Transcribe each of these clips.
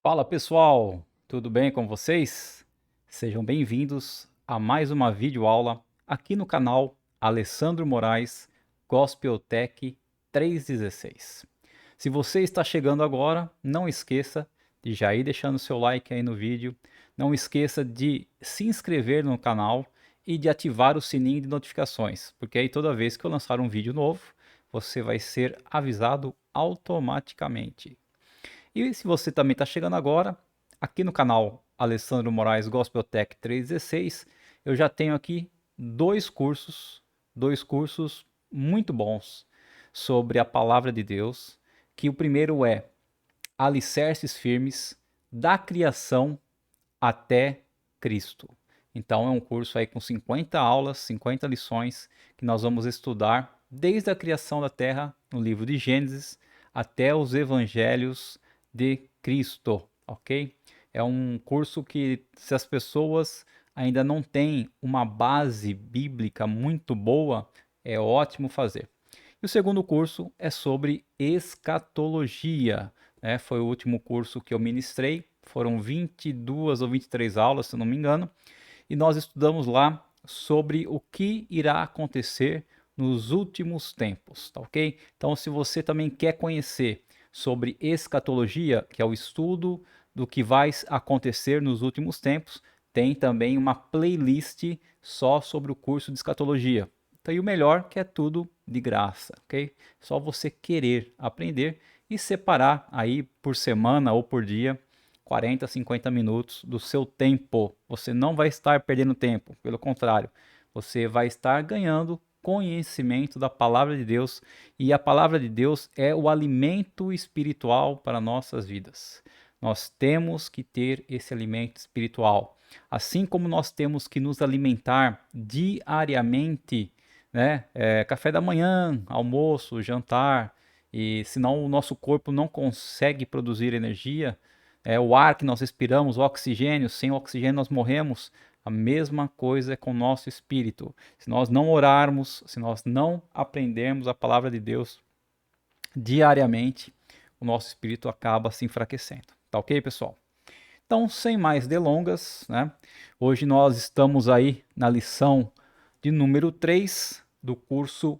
Fala pessoal, tudo bem com vocês? Sejam bem-vindos a mais uma videoaula aqui no canal Alessandro Moraes Gospel Tech 316. Se você está chegando agora, não esqueça de já ir deixando seu like aí no vídeo, não esqueça de se inscrever no canal e de ativar o sininho de notificações, porque aí toda vez que eu lançar um vídeo novo, você vai ser avisado automaticamente. E se você também está chegando agora, aqui no canal Alessandro Moraes Gospel Tech 316, eu já tenho aqui dois cursos muito bons sobre a palavra de Deus, que o primeiro é Alicerces Firmes da Criação até Cristo. Então é um curso aí com 50 aulas, 50 lições que nós vamos estudar desde a criação da Terra, no livro de Gênesis, até os Evangelhos de Cristo, ok? É um curso que, se as pessoas ainda não têm uma base bíblica muito boa, é ótimo fazer. E o segundo curso é sobre escatologia, né? Foi o último curso que eu ministrei, foram 22 ou 23 aulas, se não me engano, e nós estudamos lá sobre o que irá acontecer nos últimos tempos, tá ok? Então, se você também quer conhecer sobre escatologia, que é o estudo do que vai acontecer nos últimos tempos, tem também uma playlist só sobre o curso de escatologia. Então, e o melhor que é tudo de graça, ok? Só você querer aprender e separar aí por semana ou por dia 40, 50 minutos do seu tempo. Você não vai estar perdendo tempo, pelo contrário, você vai estar ganhando conhecimento da palavra de Deus, e a palavra de Deus é o alimento espiritual para nossas vidas. Nós temos que ter esse alimento espiritual. Assim como nós temos que nos alimentar diariamente, né? Café da manhã, almoço, jantar, e senão o nosso corpo não consegue produzir energia, o ar que nós respiramos, o oxigênio, sem o oxigênio nós morremos. A mesma coisa é com o nosso espírito. Se nós não orarmos, se nós não aprendermos a palavra de Deus diariamente, o nosso espírito acaba se enfraquecendo. Tá ok, pessoal? Então, sem mais delongas, né? Hoje nós estamos aí na lição de número 3 do curso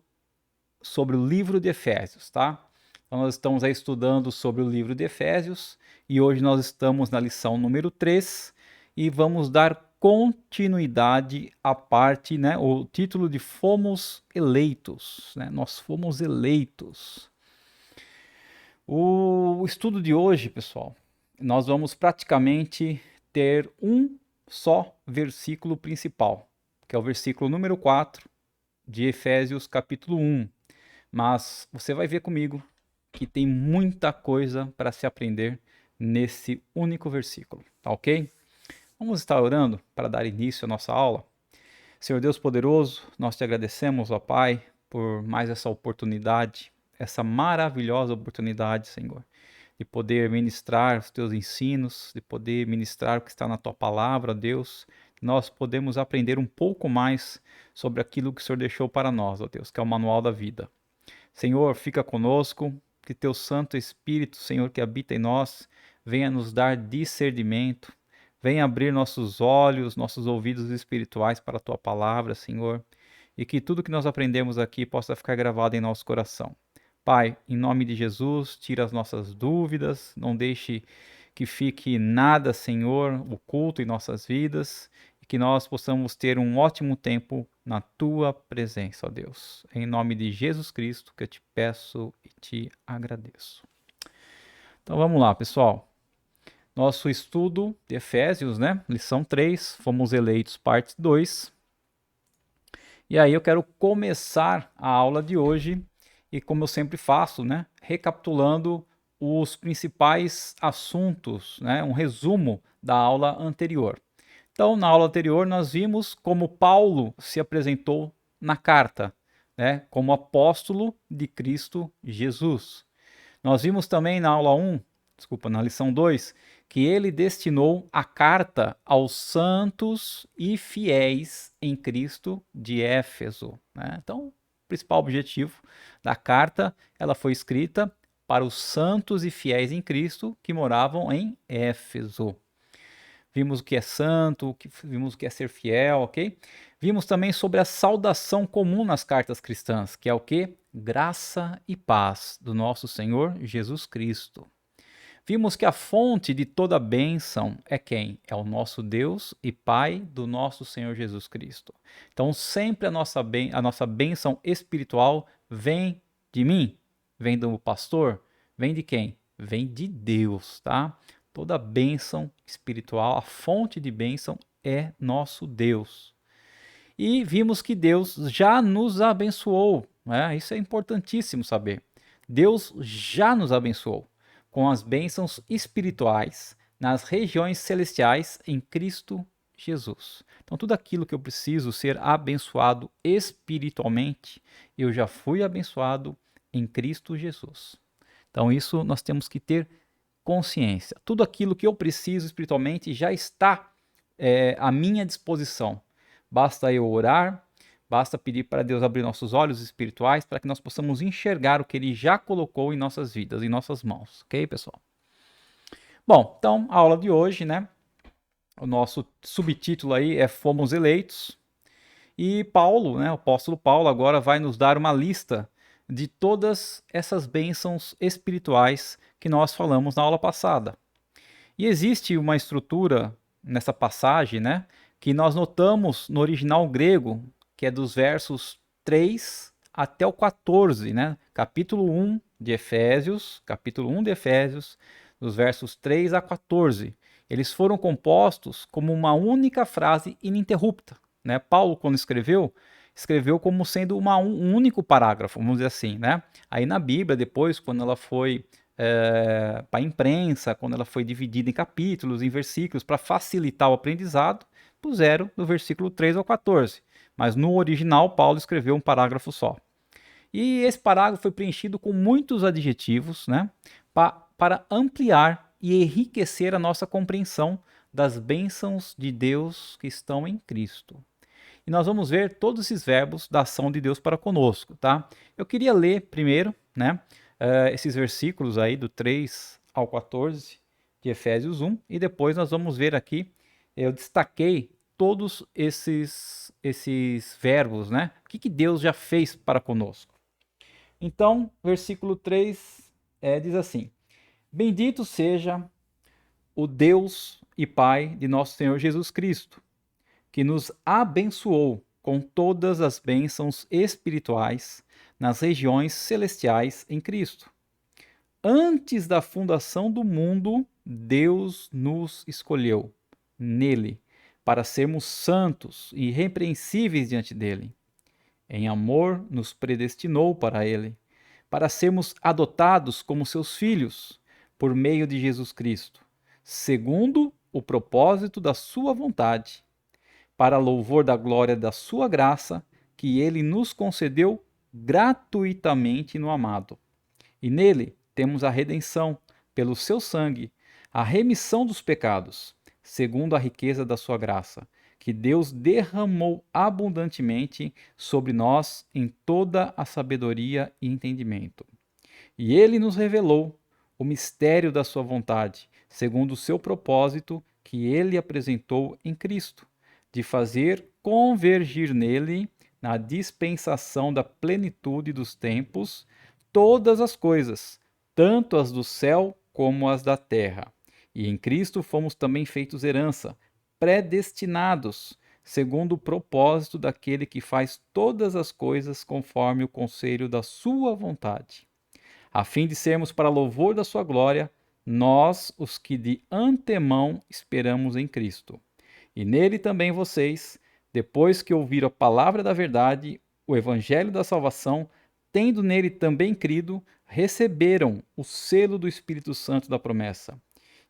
sobre o livro de Efésios, tá? Então nós estamos aí estudando sobre o livro de Efésios e hoje nós estamos na lição número 3 e vamos dar continuidade à parte, né? O título de Fomos Eleitos, né? Nós fomos eleitos. O estudo de hoje, pessoal, nós vamos praticamente ter um só versículo principal, que é o versículo número 4 de Efésios capítulo 1. Mas você vai ver comigo que tem muita coisa para se aprender nesse único versículo, tá ok? Vamos estar orando para dar início à nossa aula. Senhor Deus poderoso, nós te agradecemos, ó Pai, por mais essa oportunidade, essa maravilhosa oportunidade, Senhor, de poder ministrar os teus ensinos, de poder ministrar o que está na tua palavra, Deus. Nós podemos aprender um pouco mais sobre aquilo que o Senhor deixou para nós, ó Deus, que é o manual da vida. Senhor, fica conosco, que teu Santo Espírito, Senhor, que habita em nós, venha nos dar discernimento, venha abrir nossos olhos, nossos ouvidos espirituais para a tua palavra, Senhor, e que tudo que nós aprendemos aqui possa ficar gravado em nosso coração. Pai, em nome de Jesus, tira as nossas dúvidas, não deixe que fique nada, Senhor, oculto em nossas vidas, e que nós possamos ter um ótimo tempo na tua presença, ó Deus. Em nome de Jesus Cristo que eu te peço e te agradeço. Então vamos lá, pessoal. Nosso estudo de Efésios, né? Lição 3, fomos eleitos, parte 2. E aí eu quero começar a aula de hoje e, como eu sempre faço, né, recapitulando os principais assuntos, né, um resumo da aula anterior. Então, na aula anterior, nós vimos como Paulo se apresentou na carta, né, como apóstolo de Cristo Jesus. Nós vimos também na aula na lição 2, que ele destinou a carta aos santos e fiéis em Cristo de Éfeso, né? Então, o principal objetivo da carta, ela foi escrita para os santos e fiéis em Cristo que moravam em Éfeso. Vimos o que é santo, vimos o que é ser fiel, ok? Vimos também sobre a saudação comum nas cartas cristãs, que é o que? Graça e paz do nosso Senhor Jesus Cristo. Vimos que a fonte de toda bênção é quem? É o nosso Deus e Pai do nosso Senhor Jesus Cristo. Então, sempre a nossa bênção espiritual vem de mim, vem do pastor, vem de quem? Vem de Deus, tá? Toda bênção espiritual, a fonte de bênção é nosso Deus. E vimos que Deus já nos abençoou, né? Isso é importantíssimo saber. Deus já nos abençoou com as bênçãos espirituais nas regiões celestiais em Cristo Jesus. Então, tudo aquilo que eu preciso ser abençoado espiritualmente, eu já fui abençoado em Cristo Jesus. Então, isso nós temos que ter consciência. Tudo aquilo que eu preciso espiritualmente já está à minha disposição. Basta eu orar, basta pedir para Deus abrir nossos olhos espirituais para que nós possamos enxergar o que Ele já colocou em nossas vidas, em nossas mãos. Ok, pessoal? Bom, então, a aula de hoje, né? O nosso subtítulo aí é Fomos Eleitos. E Paulo, né, o apóstolo Paulo, agora vai nos dar uma lista de todas essas bênçãos espirituais que nós falamos na aula passada. E existe uma estrutura nessa passagem, né, que nós notamos no original grego, que é dos versos 3 até o 14, né? Capítulo 1 de Efésios, dos versos 3 a 14. Eles foram compostos como uma única frase ininterrupta, né? Paulo, quando escreveu como sendo um único parágrafo, vamos dizer assim, né? Aí na Bíblia, depois, quando ela foi para a imprensa, quando ela foi dividida em capítulos, em versículos, para facilitar o aprendizado, puseram do versículo 3 ao 14. Mas no original, Paulo escreveu um parágrafo só. E esse parágrafo foi preenchido com muitos adjetivos, né, para ampliar e enriquecer a nossa compreensão das bênçãos de Deus que estão em Cristo. E nós vamos ver todos esses verbos da ação de Deus para conosco, tá? Eu queria ler primeiro, né, esses versículos aí do 3 ao 14 de Efésios 1, e depois nós vamos ver aqui, eu destaquei todos esses verbos, né? O que Deus já fez para conosco. Então, versículo 3 diz assim: Bendito seja o Deus e Pai de nosso Senhor Jesus Cristo, que nos abençoou com todas as bênçãos espirituais nas regiões celestiais em Cristo. Antes da fundação do mundo, Deus nos escolheu nele, para sermos santos e irrepreensíveis diante dele. Em amor, nos predestinou para ele, para sermos adotados como seus filhos, por meio de Jesus Cristo, segundo o propósito da sua vontade, para louvor da glória da sua graça, que ele nos concedeu gratuitamente no amado. E nele temos a redenção, pelo seu sangue, a remissão dos pecados, segundo a riqueza da sua graça, que Deus derramou abundantemente sobre nós em toda a sabedoria e entendimento. E ele nos revelou o mistério da sua vontade, segundo o seu propósito que ele apresentou em Cristo, de fazer convergir nele, na dispensação da plenitude dos tempos, todas as coisas, tanto as do céu como as da terra. E em Cristo fomos também feitos herança, predestinados, segundo o propósito daquele que faz todas as coisas conforme o conselho da sua vontade, a fim de sermos para louvor da sua glória, nós, os que de antemão esperamos em Cristo. E nele também vocês, depois que ouviram a palavra da verdade, o evangelho da salvação, tendo nele também crido, receberam o selo do Espírito Santo da promessa.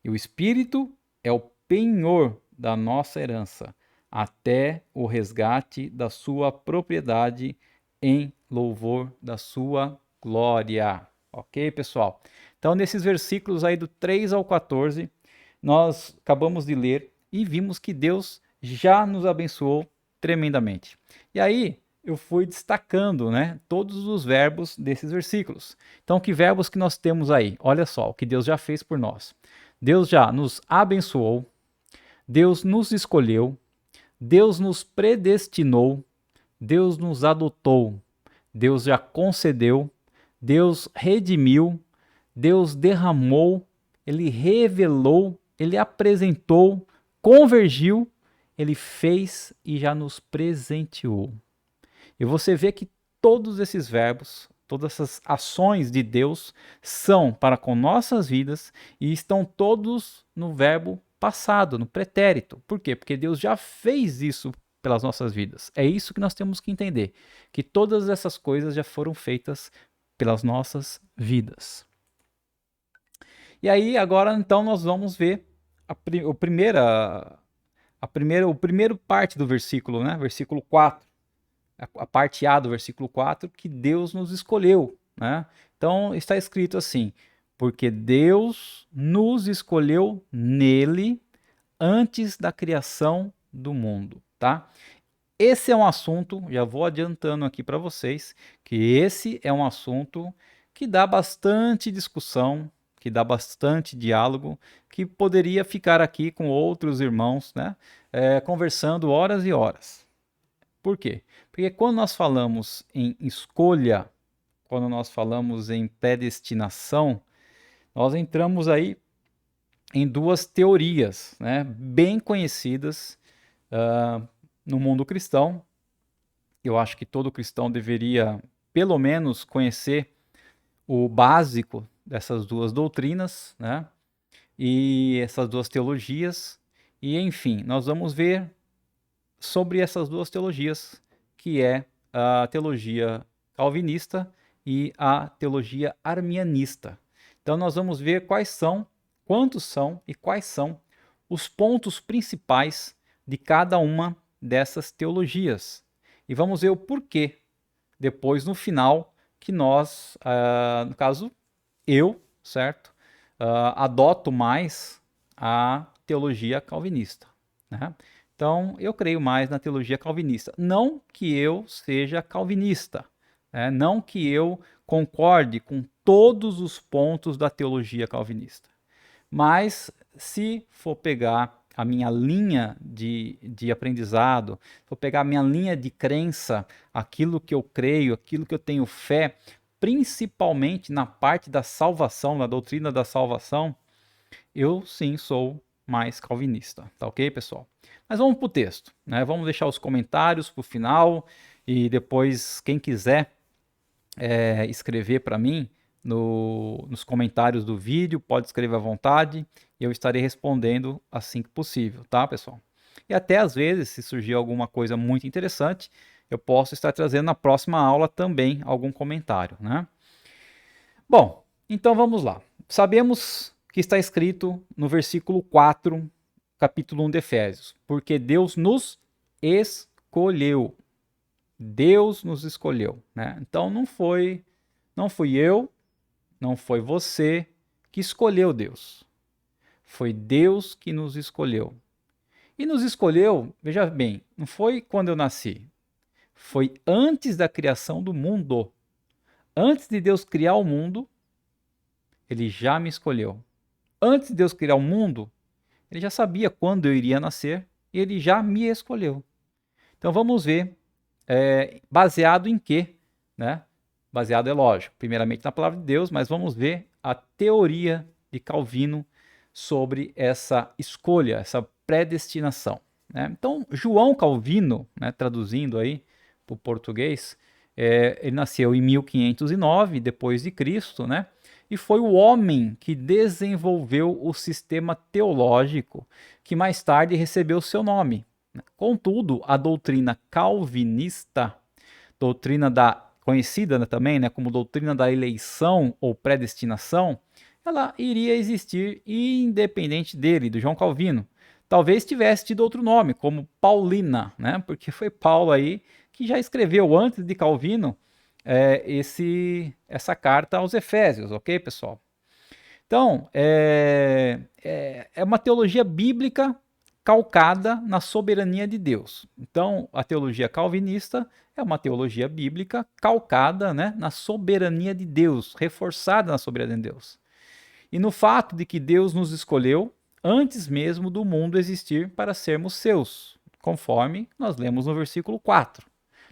E o Espírito é o penhor da nossa herança, até o resgate da sua propriedade em louvor da sua glória. Ok, pessoal? Então, nesses versículos aí do 3 ao 14, nós acabamos de ler e vimos que Deus já nos abençoou tremendamente. E aí, eu fui destacando, né, todos os verbos desses versículos. Então, que verbos que nós temos aí? Olha só, o que Deus já fez por nós. Deus já nos abençoou, Deus nos escolheu, Deus nos predestinou, Deus nos adotou, Deus já concedeu, Deus redimiu, Deus derramou, Ele revelou, Ele apresentou, convergiu, Ele fez e já nos presenteou. E você vê que todos esses verbos, todas essas ações de Deus são para com nossas vidas e estão todos no verbo passado, no pretérito. Por quê? Porque Deus já fez isso pelas nossas vidas. É isso que nós temos que entender, que todas essas coisas já foram feitas pelas nossas vidas. E aí, agora, então, nós vamos ver o primeiro parte do versículo, né? Versículo 4. A parte A do versículo 4, que Deus nos escolheu, né? Então, está escrito assim: porque Deus nos escolheu nele antes da criação do mundo, tá? Esse é um assunto, já vou adiantando aqui para vocês, que esse é um assunto que dá bastante discussão, que dá bastante diálogo, que poderia ficar aqui com outros irmãos, né, conversando horas e horas. Por quê? Porque quando nós falamos em escolha, quando nós falamos em predestinação, nós entramos aí em duas teorias, né, bem conhecidas no mundo cristão. Eu acho que todo cristão deveria, pelo menos, conhecer o básico dessas duas doutrinas, né, e essas duas teologias. E, enfim, nós vamos ver sobre essas duas teologias, que é a teologia calvinista e a teologia arminianista. Então nós vamos ver quais são, quantos são e quais são os pontos principais de cada uma dessas teologias. E vamos ver o porquê, depois no final, que nós, no caso, eu, certo, adoto mais a teologia calvinista, né? Então, eu creio mais na teologia calvinista. Não que eu seja calvinista, né? Não que eu concorde com todos os pontos da teologia calvinista. Mas, se for pegar a minha linha de aprendizado, for pegar a minha linha de crença, aquilo que eu creio, aquilo que eu tenho fé, principalmente na parte da salvação, na doutrina da salvação, eu sim sou mais calvinista, tá ok, pessoal? Mas vamos para o texto, né? Vamos deixar os comentários para o final e depois, quem quiser escrever para mim nos comentários do vídeo, pode escrever à vontade e eu estarei respondendo assim que possível, tá, pessoal? E até às vezes, se surgir alguma coisa muito interessante, eu posso estar trazendo na próxima aula também algum comentário, né? Bom, então vamos lá. Sabemos que está escrito no versículo 4, capítulo 1 de Efésios, porque Deus nos escolheu. Deus nos escolheu, né? Então não fui eu, não foi você que escolheu Deus. Foi Deus que nos escolheu. E nos escolheu, veja bem, não foi quando eu nasci. Foi antes da criação do mundo. Antes de Deus criar o mundo, ele já me escolheu. Antes de Deus criar o mundo, ele já sabia quando eu iria nascer e ele já me escolheu. Então vamos ver, baseado em quê, né? Baseado, é lógico, primeiramente na palavra de Deus, mas vamos ver a teoria de Calvino sobre essa escolha, essa predestinação, né? Então, João Calvino, né, traduzindo aí para o português, ele nasceu em 1509 depois de Cristo, né? E foi o homem que desenvolveu o sistema teológico que mais tarde recebeu seu nome. Contudo, a doutrina calvinista, conhecida também, né, como doutrina da eleição ou predestinação, ela iria existir independente dele, do João Calvino. Talvez tivesse tido outro nome, como Paulina, né, porque foi Paulo aí que já escreveu antes de Calvino essa carta aos Efésios, ok, pessoal? Então, é uma teologia bíblica calcada na soberania de Deus. Então, a teologia calvinista é uma teologia bíblica calcada, né, na soberania de Deus, reforçada na soberania de Deus. E no fato de que Deus nos escolheu antes mesmo do mundo existir para sermos seus, conforme nós lemos no versículo 4.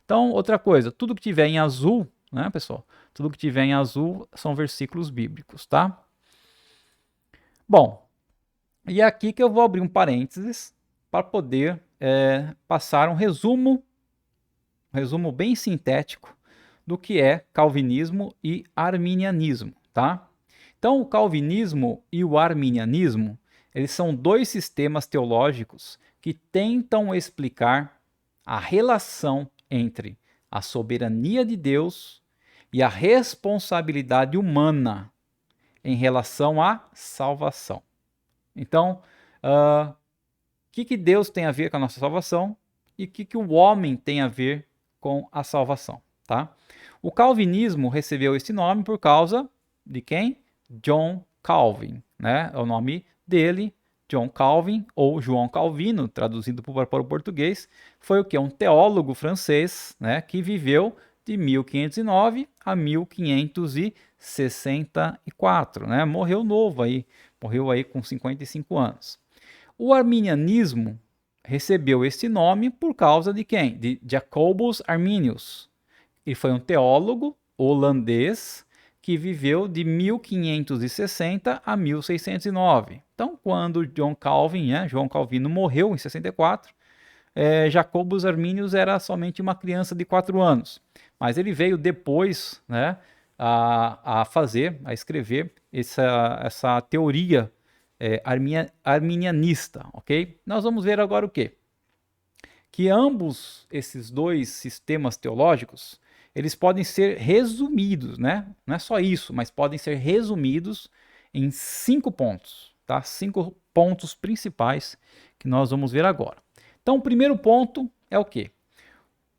Então, outra coisa, tudo que tiver em azul, né, pessoal? Tudo que tiver em azul são versículos bíblicos, tá? Bom, e é aqui que eu vou abrir um parênteses para poder passar um resumo bem sintético do que é calvinismo e arminianismo, tá? Então, o calvinismo e o arminianismo, eles são dois sistemas teológicos que tentam explicar a relação entre a soberania de Deus e a responsabilidade humana em relação à salvação. Então, o que Deus tem a ver com a nossa salvação e o que o homem tem a ver com a salvação, tá? O calvinismo recebeu esse nome por causa de quem? John Calvin, né? É o nome dele, John Calvin, ou João Calvino, traduzido para o português, foi o que? Um teólogo francês, né, que viveu de 1509 a 1564, né? Morreu novo aí, morreu aí com 55 anos. O arminianismo recebeu esse nome por causa de quem? De Jacobus Arminius. Ele foi um teólogo holandês que viveu de 1560 a 1609. Então, quando João Calvino morreu em 64, Jacobus Arminius era somente uma criança de 4 anos. Mas ele veio depois, né, a escrever essa teoria arminianista, ok? Nós vamos ver agora o quê? Que ambos esses dois sistemas teológicos, eles podem ser resumidos, né? Não é só isso, mas podem ser resumidos em 5 pontos, tá? 5 pontos principais que nós vamos ver agora. Então, o primeiro ponto é o quê?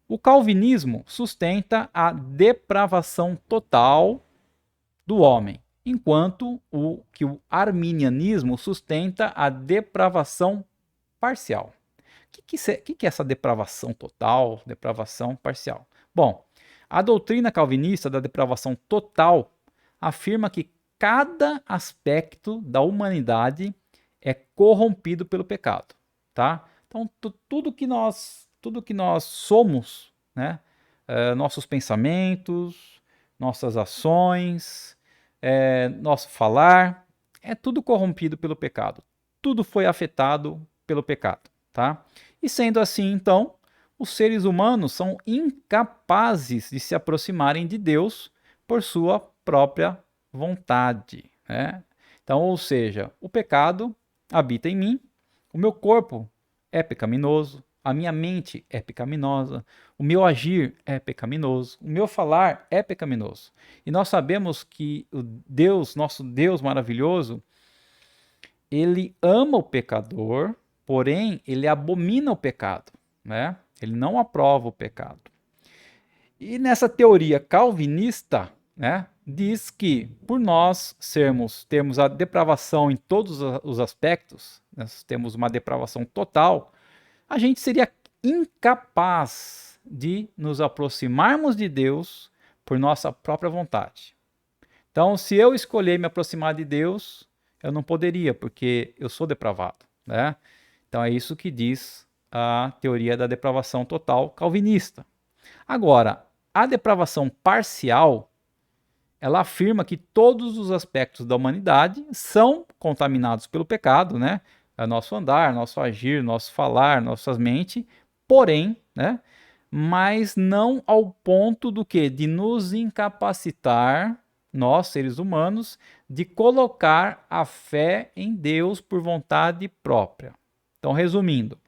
O calvinismo sustenta a depravação total do homem, enquanto o arminianismo sustenta a depravação parcial. O que é essa depravação total, depravação parcial? Bom, a doutrina calvinista da depravação total afirma que cada aspecto da humanidade é corrompido pelo pecado, tá? Então, tudo que nós somos, né? Nossos pensamentos, nossas ações, nosso falar, é tudo corrompido pelo pecado. Tudo foi afetado pelo pecado, tá? E sendo assim, então, os seres humanos são incapazes de se aproximarem de Deus por sua própria vontade, né? Então, ou seja, o pecado habita em mim, o meu corpo é pecaminoso, a minha mente é pecaminosa, o meu agir é pecaminoso, o meu falar é pecaminoso. E nós sabemos que o Deus, nosso Deus maravilhoso, ele ama o pecador, porém ele abomina o pecado, né? Ele não aprova o pecado. E nessa teoria calvinista, né, diz que por nós termos a depravação em todos os aspectos, nós temos uma depravação total, a gente seria incapaz de nos aproximarmos de Deus por nossa própria vontade. Então, se eu escolher me aproximar de Deus, eu não poderia, porque eu sou depravado, né? Então, é isso que diz a teoria da depravação total calvinista. Agora, a depravação parcial, ela afirma que todos os aspectos da humanidade são contaminados pelo pecado, né? É nosso andar, nosso agir, nosso falar, nossas mentes, porém, né? Mas não ao ponto do que? De nos incapacitar, nós, seres humanos, de colocar a fé em Deus por vontade própria. Então, resumindo,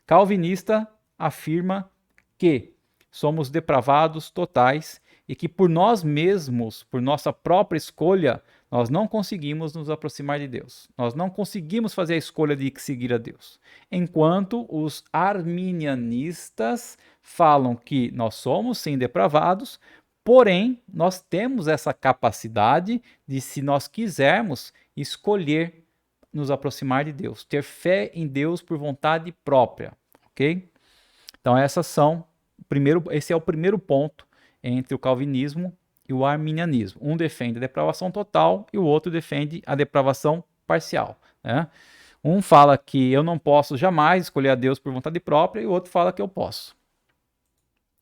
calvinista afirma que somos depravados totais e que por nós mesmos, por nossa própria escolha, nós não conseguimos nos aproximar de Deus. Nós não conseguimos fazer a escolha de seguir a Deus. Enquanto os arminianistas falam que nós somos sim depravados, porém nós temos essa capacidade de, se nós quisermos, escolher nos aproximar de Deus, ter fé em Deus por vontade própria, ok? Então esse é o primeiro ponto entre o calvinismo e o arminianismo. Um defende a depravação total e o outro defende a depravação parcial, né? Um fala que eu não posso jamais escolher a Deus por vontade própria e o outro fala que eu posso.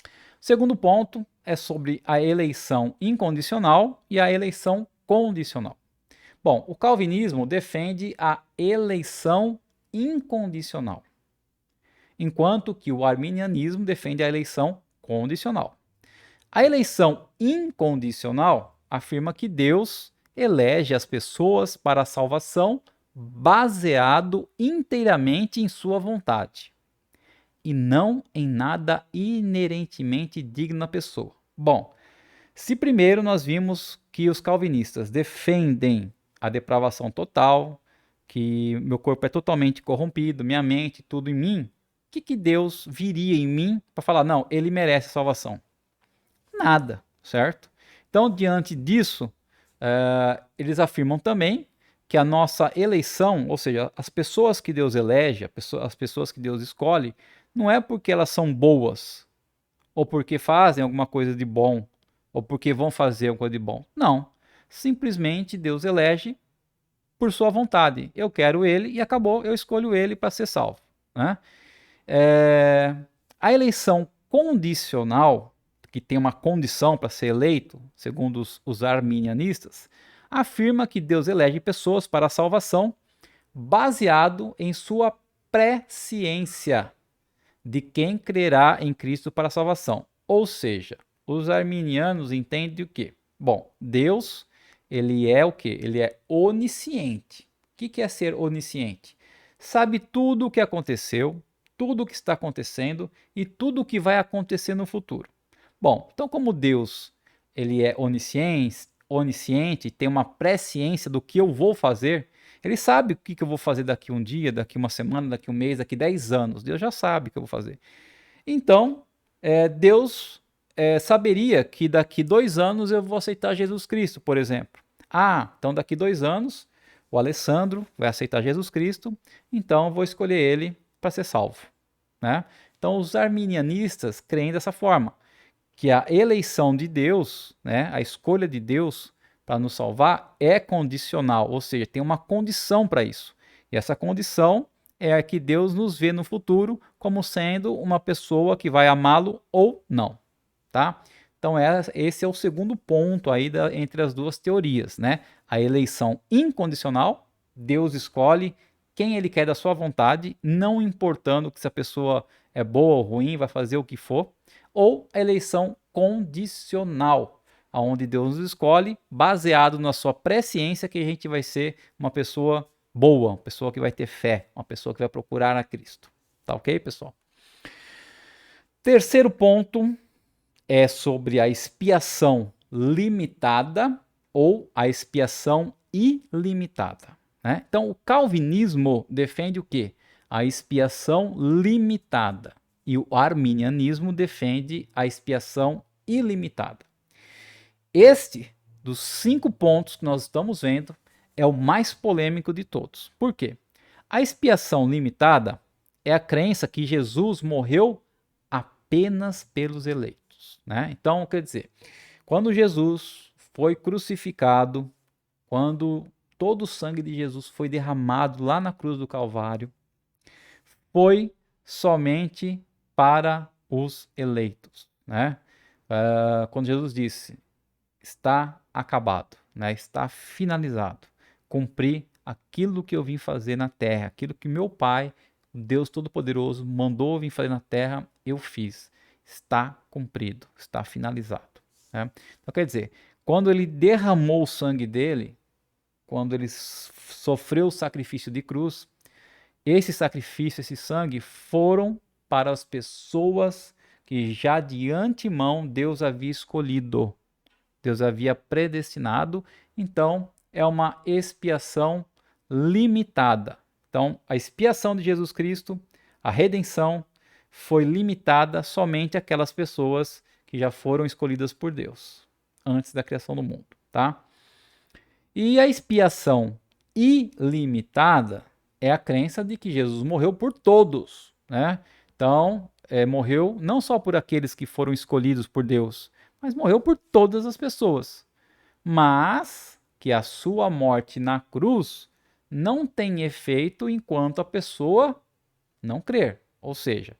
O segundo ponto é sobre a eleição incondicional e a eleição condicional. Bom, o calvinismo defende a eleição incondicional, enquanto que o arminianismo defende a eleição condicional. A eleição incondicional afirma que Deus elege as pessoas para a salvação baseado inteiramente em sua vontade e não em nada inerentemente digno da pessoa. Bom, se primeiro nós vimos que os calvinistas defendem a depravação total, que meu corpo é totalmente corrompido, minha mente, tudo em mim, o que Deus viria em mim para falar, não, ele merece salvação? Nada, certo? Então, diante disso, eles afirmam também que a nossa eleição, ou seja, as pessoas que Deus elege, as pessoas que Deus escolhe, não é porque elas são boas, ou porque fazem alguma coisa de bom, ou porque vão fazer alguma coisa de bom. Não. Simplesmente Deus elege por sua vontade. Eu quero ele e acabou, eu escolho ele para ser salvo, né? A eleição condicional, que tem uma condição para ser eleito, segundo os arminianistas, afirma que Deus elege pessoas para a salvação baseado em sua presciência de quem crerá em Cristo para a salvação. Ou seja, os arminianos entendem o quê? Bom, Deus, ele é o quê? Ele é onisciente. O que é ser onisciente? Sabe tudo o que aconteceu, tudo o que está acontecendo e tudo o que vai acontecer no futuro. Bom, então como Deus ele é onisciente, tem uma presciência do que eu vou fazer, ele sabe o que eu vou fazer daqui um dia, daqui uma semana, daqui um mês, daqui 10 anos. Deus já sabe o que eu vou fazer. Então, Deus saberia que daqui 2 anos eu vou aceitar Jesus Cristo, por exemplo. Então daqui 2 anos o Alessandro vai aceitar Jesus Cristo, então eu vou escolher ele para ser salvo, né? Então os arminianistas creem dessa forma, que a eleição de Deus, né, a escolha de Deus para nos salvar é condicional, ou seja, tem uma condição para isso. E essa condição é a que Deus nos vê no futuro como sendo uma pessoa que vai amá-lo ou não, tá? Então esse é o segundo ponto aí entre as duas teorias, né? A eleição incondicional, Deus escolhe quem ele quer da sua vontade, não importando que se a pessoa é boa ou ruim, vai fazer o que for, ou a eleição condicional, onde Deus nos escolhe baseado na sua presciência que a gente vai ser uma pessoa boa, uma pessoa que vai ter fé, uma pessoa que vai procurar a Cristo. Tá ok, pessoal? Terceiro ponto é sobre a expiação limitada ou a expiação ilimitada, né? Então, o calvinismo defende o quê? A expiação limitada. E o arminianismo defende a expiação ilimitada. Este, dos 5 pontos que nós estamos vendo, é o mais polêmico de todos. Por quê? A expiação limitada é a crença que Jesus morreu apenas pelos eleitos, né? Então, quer dizer, quando Jesus foi crucificado, quando todo o sangue de Jesus foi derramado lá na cruz do Calvário, foi somente para os eleitos, né? Quando Jesus disse, está acabado, né? Está finalizado, cumpri aquilo que eu vim fazer na terra, aquilo que meu Pai, Deus Todo-Poderoso, mandou eu vir fazer na terra, eu fiz, está cumprido, está finalizado, né? Então quer dizer, quando ele derramou o sangue dele, quando ele sofreu o sacrifício de cruz, esse sacrifício, esse sangue foram para as pessoas que já de antemão Deus havia escolhido, Deus havia predestinado. Então é uma expiação limitada. Então a expiação de Jesus Cristo, a redenção, foi limitada somente àquelas pessoas que já foram escolhidas por Deus antes da criação do mundo, tá? E a expiação ilimitada é a crença de que Jesus morreu por todos, né? Então, morreu não só por aqueles que foram escolhidos por Deus, mas morreu por todas as pessoas. Mas que a sua morte na cruz não tem efeito enquanto a pessoa não crer. Ou seja,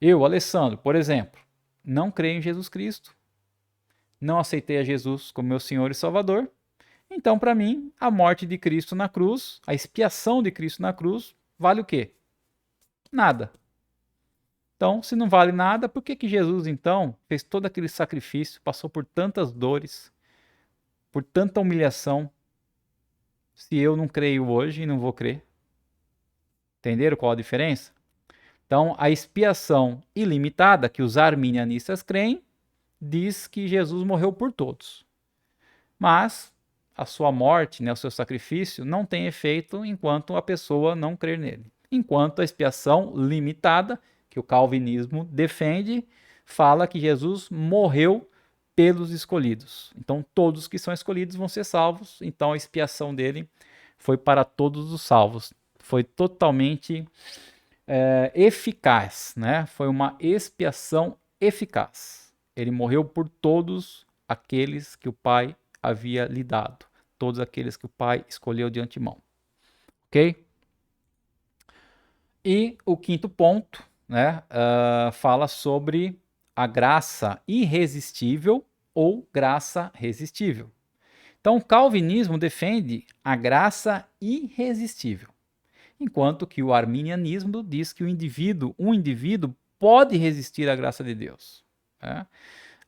eu, Alessandro, por exemplo, não creio em Jesus Cristo, não aceitei a Jesus como meu Senhor e Salvador. Então, para mim, a morte de Cristo na cruz, a expiação de Cristo na cruz, vale o quê? Nada. Então, se não vale nada, por que Jesus, então, fez todo aquele sacrifício, passou por tantas dores, por tanta humilhação, se eu não creio hoje e não vou crer? Entenderam qual a diferença? Então, a expiação ilimitada que os arminianistas creem diz que Jesus morreu por todos. Mas a sua morte, né, o seu sacrifício, não tem efeito enquanto a pessoa não crer nele. Enquanto a expiação limitada, que o calvinismo defende, fala que Jesus morreu pelos escolhidos. Então, todos que são escolhidos vão ser salvos. Então, a expiação dele foi para todos os salvos. Foi totalmente eficaz, né? Foi uma expiação eficaz. Ele morreu por todos aqueles que o Pai havia lhe dado, todos aqueles que o Pai escolheu de antemão. Ok? E o quinto ponto, né, fala sobre a graça irresistível ou graça resistível. Então, o calvinismo defende a graça irresistível, enquanto que o arminianismo diz que um indivíduo pode resistir à graça de Deus. Né?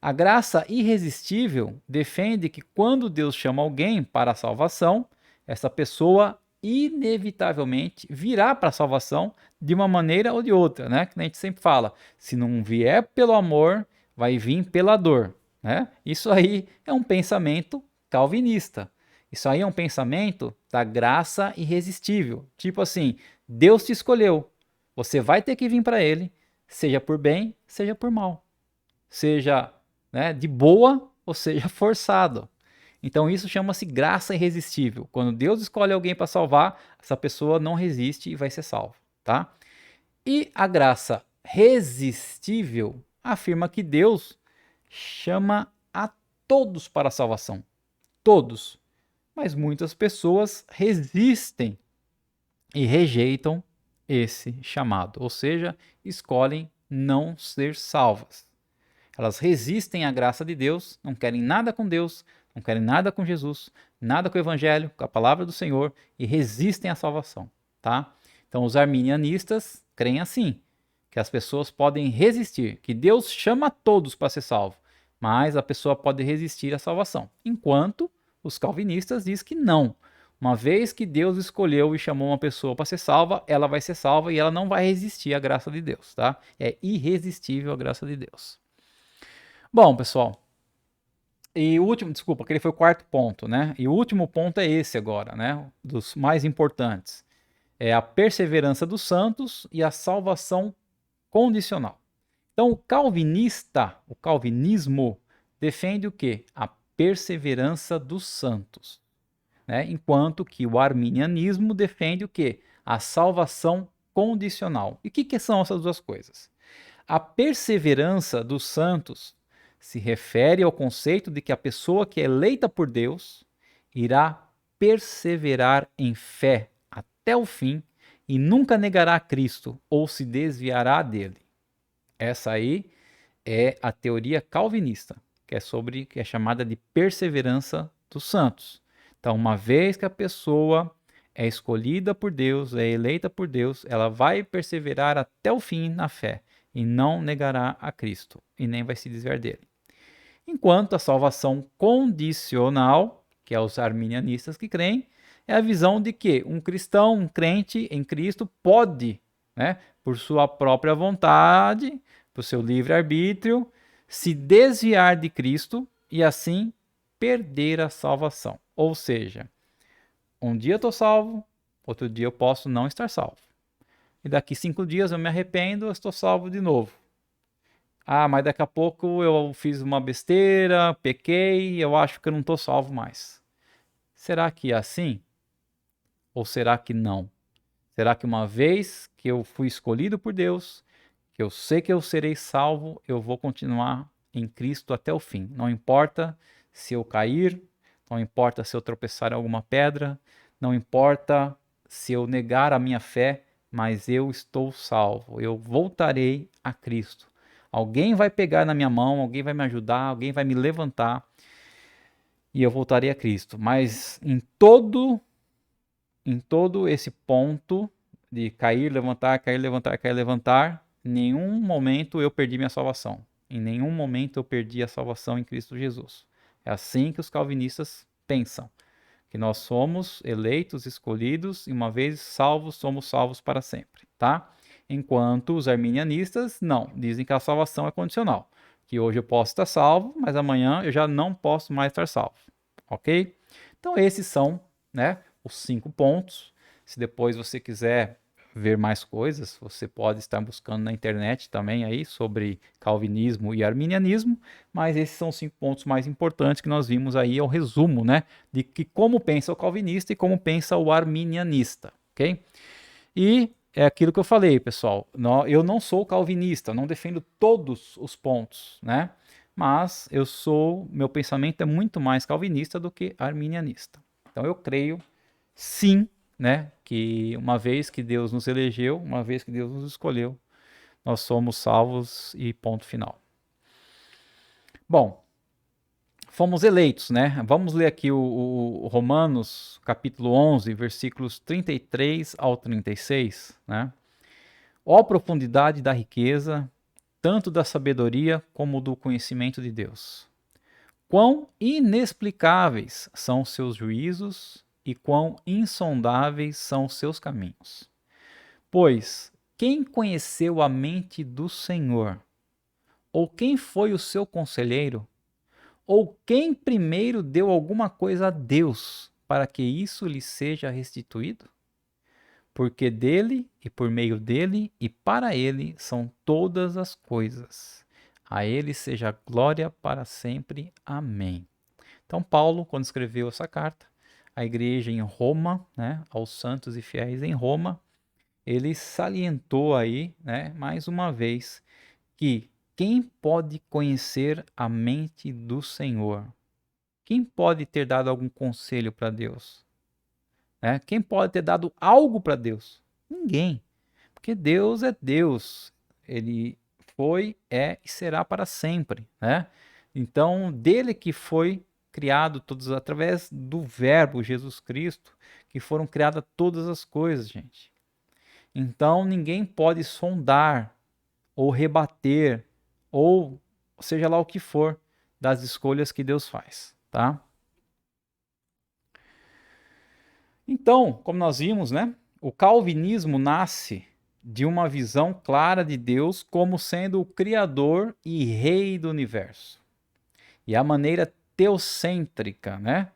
A graça irresistível defende que quando Deus chama alguém para a salvação, essa pessoa inevitavelmente virá para a salvação de uma maneira ou de outra, né? Que a gente sempre fala, se não vier pelo amor, vai vir pela dor, né? Isso aí é um pensamento calvinista. Isso aí é um pensamento da graça irresistível. Tipo assim, Deus te escolheu, você vai ter que vir para ele, seja por bem, seja por mal. Seja, né, de boa ou seja forçado. Então isso chama-se graça irresistível. Quando Deus escolhe alguém para salvar, essa pessoa não resiste e vai ser salva, tá? E a graça resistível afirma que Deus chama a todos para a salvação. Todos. Mas muitas pessoas resistem e rejeitam esse chamado, ou seja, escolhem não ser salvas. Elas resistem à graça de Deus, não querem nada com Deus, não querem nada com Jesus, nada com o Evangelho, com a palavra do Senhor e resistem à salvação, tá? Então, os arminianistas creem assim, que as pessoas podem resistir, que Deus chama todos para ser salvo, mas a pessoa pode resistir à salvação, enquanto os calvinistas dizem que não. Uma vez que Deus escolheu e chamou uma pessoa para ser salva, ela vai ser salva e ela não vai resistir à graça de Deus, tá? É irresistível a graça de Deus. Bom, pessoal, e o último, desculpa, aquele foi o quarto ponto, né? E o último ponto é esse agora, né? Dos mais importantes. É a perseverança dos santos e a salvação condicional. Então, o calvinismo, defende o quê? A perseverança dos santos, né? Enquanto que o arminianismo defende o quê? A salvação condicional. E o que são essas duas coisas? A perseverança dos santos se refere ao conceito de que a pessoa que é eleita por Deus irá perseverar em fé até o fim e nunca negará a Cristo ou se desviará dele. Essa aí é a teoria calvinista, que é chamada de perseverança dos santos. Então, uma vez que a pessoa é escolhida por Deus, é eleita por Deus, ela vai perseverar até o fim na fé e não negará a Cristo e nem vai se desviar dele. Enquanto a salvação condicional, que é os arminianistas que creem, é a visão de que um cristão, um crente em Cristo pode, né, por sua própria vontade, por seu livre-arbítrio, se desviar de Cristo e assim perder a salvação. Ou seja, um dia eu estou salvo, outro dia eu posso não estar salvo. E daqui 5 dias eu me arrependo, eu estou salvo de novo. Ah, mas daqui a pouco eu fiz uma besteira, pequei, eu acho que eu não estou salvo mais. Será que é assim? Ou será que não? Será que uma vez que eu fui escolhido por Deus, que eu sei que eu serei salvo, eu vou continuar em Cristo até o fim? Não importa se eu cair, não importa se eu tropeçar em alguma pedra, não importa se eu negar a minha fé, mas eu estou salvo. Eu voltarei a Cristo. Alguém vai pegar na minha mão, alguém vai me ajudar, alguém vai me levantar e eu voltarei a Cristo. Mas em todo esse ponto de cair, levantar, cair, levantar, cair, levantar, em nenhum momento eu perdi minha salvação. Em nenhum momento eu perdi a salvação em Cristo Jesus. É assim que os calvinistas pensam, que nós somos eleitos, escolhidos, e uma vez salvos, somos salvos para sempre, tá? Enquanto os arminianistas, não, dizem que a salvação é condicional, que hoje eu posso estar salvo, mas amanhã eu já não posso mais estar salvo, ok? Então esses são, né, os 5 pontos. Se depois você quiser ver mais coisas, você pode estar buscando na internet também aí sobre calvinismo e arminianismo, mas esses são os 5 pontos mais importantes que nós vimos aí, é o resumo, né, de que como pensa o calvinista e como pensa o arminianista, ok? E é aquilo que eu falei, pessoal, eu não sou calvinista, não defendo todos os pontos, né, mas meu pensamento é muito mais calvinista do que arminianista. Então eu creio, sim, né, que uma vez que Deus nos elegeu, uma vez que Deus nos escolheu, nós somos salvos e ponto final. Bom, fomos eleitos, né? Vamos ler aqui o Romanos, capítulo 11, versículos 33 ao 36, né? Ó profundidade da riqueza, tanto da sabedoria como do conhecimento de Deus. Quão inexplicáveis são os seus juízos e quão insondáveis são os seus caminhos. Pois quem conheceu a mente do Senhor? Ou quem foi o seu conselheiro? Ou quem primeiro deu alguma coisa a Deus para que isso lhe seja restituído? Porque dele e por meio dele e para ele são todas as coisas. A ele seja glória para sempre. Amém. Então Paulo, quando escreveu essa carta à igreja em Roma, né, aos santos e fiéis em Roma, ele salientou aí, né, mais uma vez, que quem pode conhecer a mente do Senhor? Quem pode ter dado algum conselho para Deus? Né? Quem pode ter dado algo para Deus? Ninguém. Porque Deus é Deus. Ele foi, é e será para sempre. Né? Então, dele que foi criado todos, através do Verbo Jesus Cristo, que foram criadas todas as coisas, gente. Então, ninguém pode sondar ou rebater, ou seja lá o que for, das escolhas que Deus faz, tá? Então, como nós vimos, né, o calvinismo nasce de uma visão clara de Deus como sendo o criador e rei do universo. E a maneira teocêntrica, né,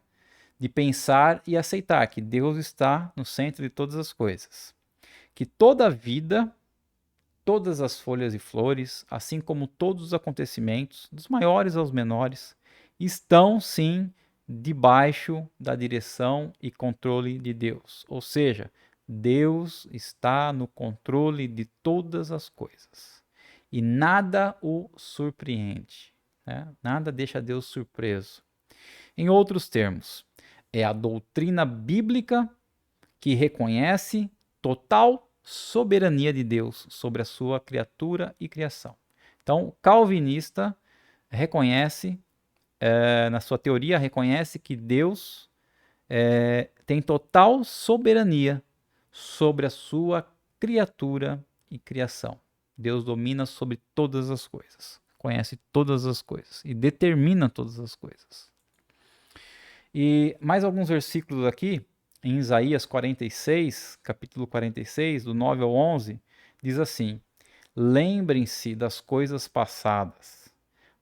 de pensar e aceitar que Deus está no centro de todas as coisas. Que toda a vida, todas as folhas e flores, assim como todos os acontecimentos, dos maiores aos menores, estão sim debaixo da direção e controle de Deus. Ou seja, Deus está no controle de todas as coisas. E nada o surpreende, né? Nada deixa Deus surpreso. Em outros termos, é a doutrina bíblica que reconhece total soberania de Deus sobre a sua criatura e criação. Então, o calvinista reconhece, na sua teoria, reconhece que Deus tem total soberania sobre a sua criatura e criação. Deus domina sobre todas as coisas, conhece todas as coisas e determina todas as coisas. E mais alguns versículos aqui, em Isaías 46, capítulo 46, do 9 ao 11, diz assim: Lembrem-se das coisas passadas,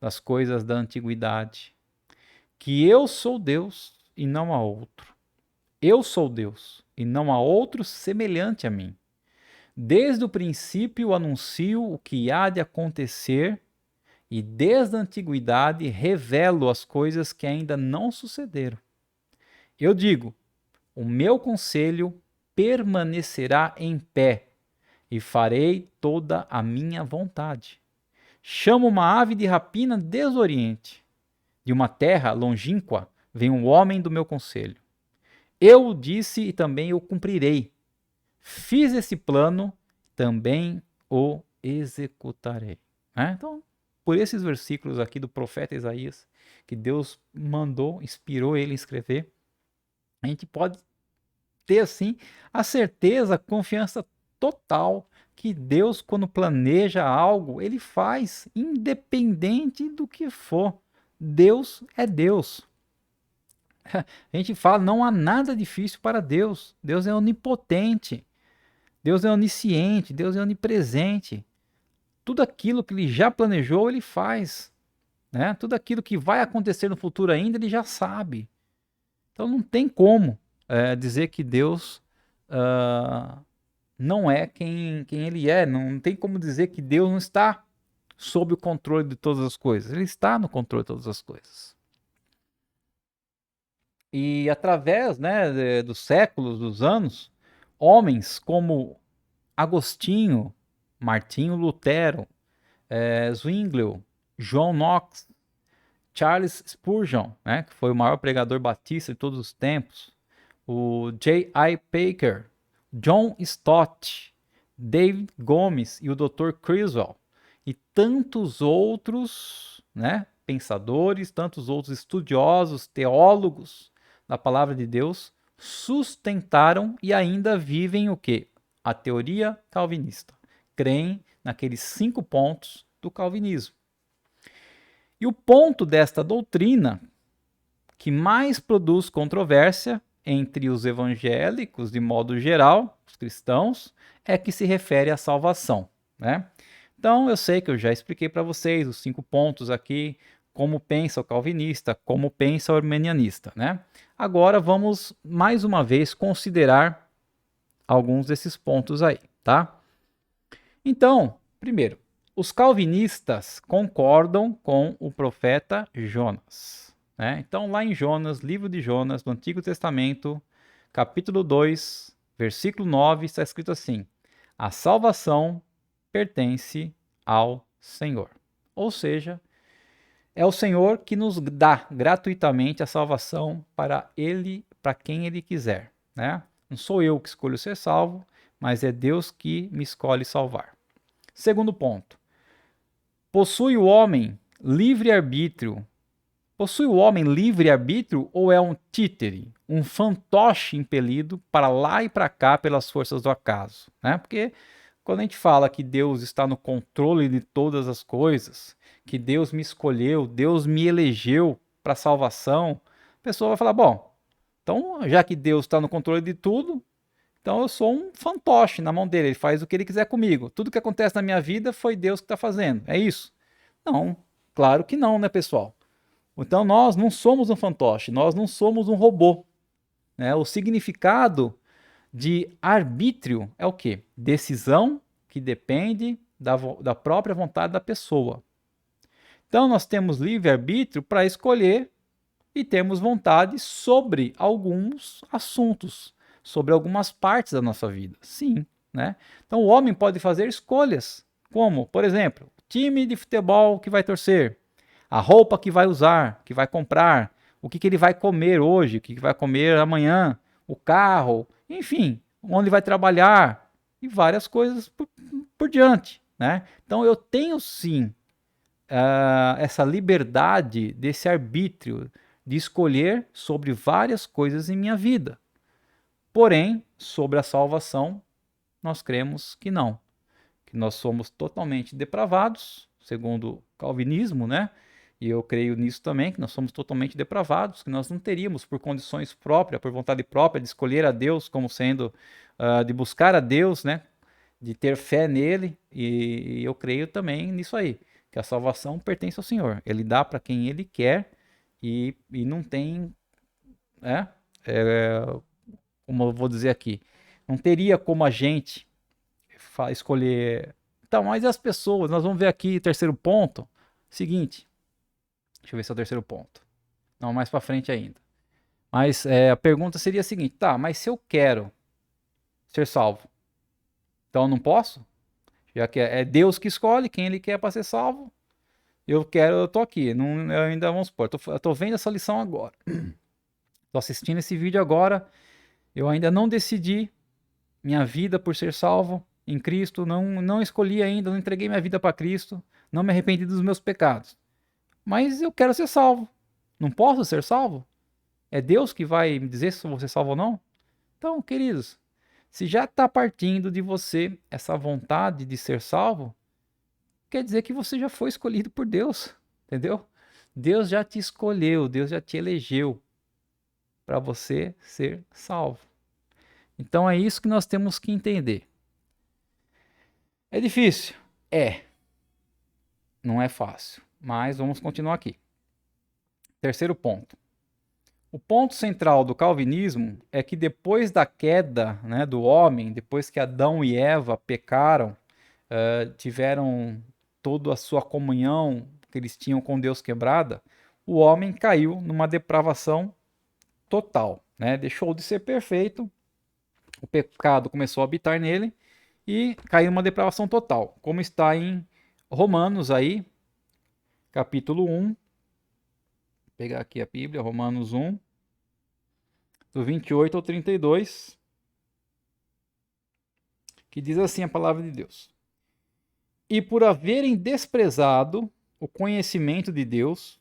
das coisas da antiguidade, que eu sou Deus e não há outro. Eu sou Deus e não há outro semelhante a mim. Desde o princípio anuncio o que há de acontecer e desde a antiguidade revelo as coisas que ainda não sucederam. Eu digo: o meu conselho permanecerá em pé, e farei toda a minha vontade. Chamo uma ave de rapina desde o oriente. De uma terra longínqua vem um homem do meu conselho. Eu o disse e também o cumprirei. Fiz esse plano, também o executarei. Então, por esses versículos aqui do profeta Isaías, que Deus mandou, inspirou ele a escrever, a gente pode ter, assim, a certeza, a confiança total que Deus, quando planeja algo, ele faz, independente do que for. Deus é Deus. A gente fala, não há nada difícil para Deus. Deus é onipotente. Deus é onisciente. Deus é onipresente. Tudo aquilo que ele já planejou, ele faz. Né? Tudo aquilo que vai acontecer no futuro ainda, ele já sabe. Então não tem como dizer que Deus não é quem ele é. Não tem como dizer que Deus não está sob o controle de todas as coisas. Ele está no controle de todas as coisas. E através, né, dos séculos, dos anos, homens como Agostinho, Martinho Lutero, Zwinglio, John Knox, Charles Spurgeon, né, que foi o maior pregador batista de todos os tempos, o J.I. Packer, John Stott, David Gomes e o Dr. Criswell, e tantos outros, né, pensadores, tantos outros estudiosos, teólogos da palavra de Deus, sustentaram e ainda vivem o quê? A teoria calvinista. Creem naqueles 5 pontos do calvinismo. E o ponto desta doutrina que mais produz controvérsia entre os evangélicos, de modo geral, os cristãos, é que se refere à salvação, né? Então, eu sei que eu já expliquei para vocês os 5 pontos aqui, como pensa o calvinista, como pensa o arminianista, né? Agora vamos mais uma vez considerar alguns desses pontos aí, tá? Então, primeiro, os calvinistas concordam com o profeta Jonas, né? Então, lá em Jonas, livro de Jonas, no Antigo Testamento, capítulo 2, versículo 9, está escrito assim: a salvação pertence ao Senhor. Ou seja, é o Senhor que nos dá gratuitamente a salvação para ele, para quem ele quiser, né? Não sou eu que escolho ser salvo, mas é Deus que me escolhe salvar. Segundo ponto. Possui o homem livre-arbítrio? Possui o homem livre-arbítrio ou é um títere, um fantoche impelido para lá e para cá pelas forças do acaso, né? Porque quando a gente fala que Deus está no controle de todas as coisas, que Deus me escolheu, Deus me elegeu para a salvação, a pessoa vai falar, bom, então já que Deus está no controle de tudo, então eu sou um fantoche na mão dele, ele faz o que ele quiser comigo. Tudo que acontece na minha vida foi Deus que está fazendo, é isso? Não, claro que não, né, pessoal? Então nós não somos um fantoche, nós não somos um robô, né? O significado de arbítrio é o quê? Decisão que depende da própria vontade da pessoa. Então nós temos livre-arbítrio para escolher e temos vontade sobre alguns assuntos, sobre algumas partes da nossa vida. Sim, né? Então o homem pode fazer escolhas, como, por exemplo, o time de futebol que vai torcer, a roupa que vai usar, que vai comprar, o que ele vai comer hoje, o que vai comer amanhã, o carro, enfim, onde vai trabalhar e várias coisas por diante, né? Então eu tenho sim essa liberdade desse arbítrio de escolher sobre várias coisas em minha vida. Porém, sobre a salvação, nós cremos que não, que nós somos totalmente depravados, segundo o calvinismo, né? E eu creio nisso também, que nós somos totalmente depravados, que nós não teríamos, por condições próprias, por vontade própria, de escolher a Deus como sendo, de buscar a Deus, né? De ter fé nele, e eu creio também nisso aí, que a salvação pertence ao Senhor. Ele dá para quem ele quer e não tem, né? Como eu vou dizer aqui, não teria como a gente escolher. Então, mas e as pessoas? Nós vamos ver aqui, terceiro ponto. Seguinte, deixa eu ver se é o terceiro ponto. Não, mais para frente ainda. Mas a pergunta seria a seguinte: tá, mas se eu quero ser salvo. Então eu não posso? Já que é Deus que escolhe quem ele quer para ser salvo. Eu tô aqui, não, eu ainda, vamos supor, eu tô vendo essa lição agora. Tô assistindo esse vídeo agora, eu ainda não decidi minha vida por ser salvo em Cristo, não escolhi ainda, não entreguei minha vida para Cristo, não me arrependi dos meus pecados. Mas eu quero ser salvo. Não posso ser salvo? É Deus que vai me dizer se eu vou ser salvo ou não? Então, queridos, se já está partindo de você essa vontade de ser salvo, quer dizer que você já foi escolhido por Deus, entendeu? Deus já te escolheu, Deus já te elegeu para você ser salvo. Então é isso que nós temos que entender. É difícil? É. Não é fácil, mas vamos continuar aqui. Terceiro ponto. O ponto central do calvinismo é que depois da queda, né, do homem, depois que Adão e Eva pecaram, tiveram toda a sua comunhão que eles tinham com Deus quebrada, o homem caiu numa depravação total, né? Deixou de ser perfeito, o pecado começou a habitar nele e caiu numa depravação total, como está em Romanos aí, capítulo 1. Vou pegar aqui a Bíblia, Romanos 1, do 28 ao 32, que diz assim a palavra de Deus: E por haverem desprezado o conhecimento de Deus,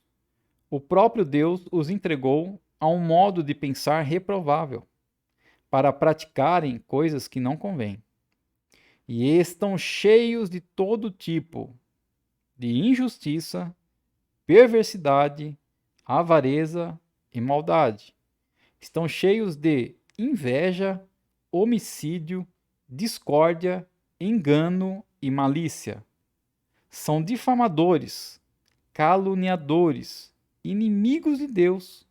o próprio Deus os entregou a um modo de pensar reprovável, para praticarem coisas que não convêm. E estão cheios de todo tipo de injustiça, perversidade, avareza e maldade. Estão cheios de inveja, homicídio, discórdia, engano e malícia. São difamadores, caluniadores, inimigos de Deus,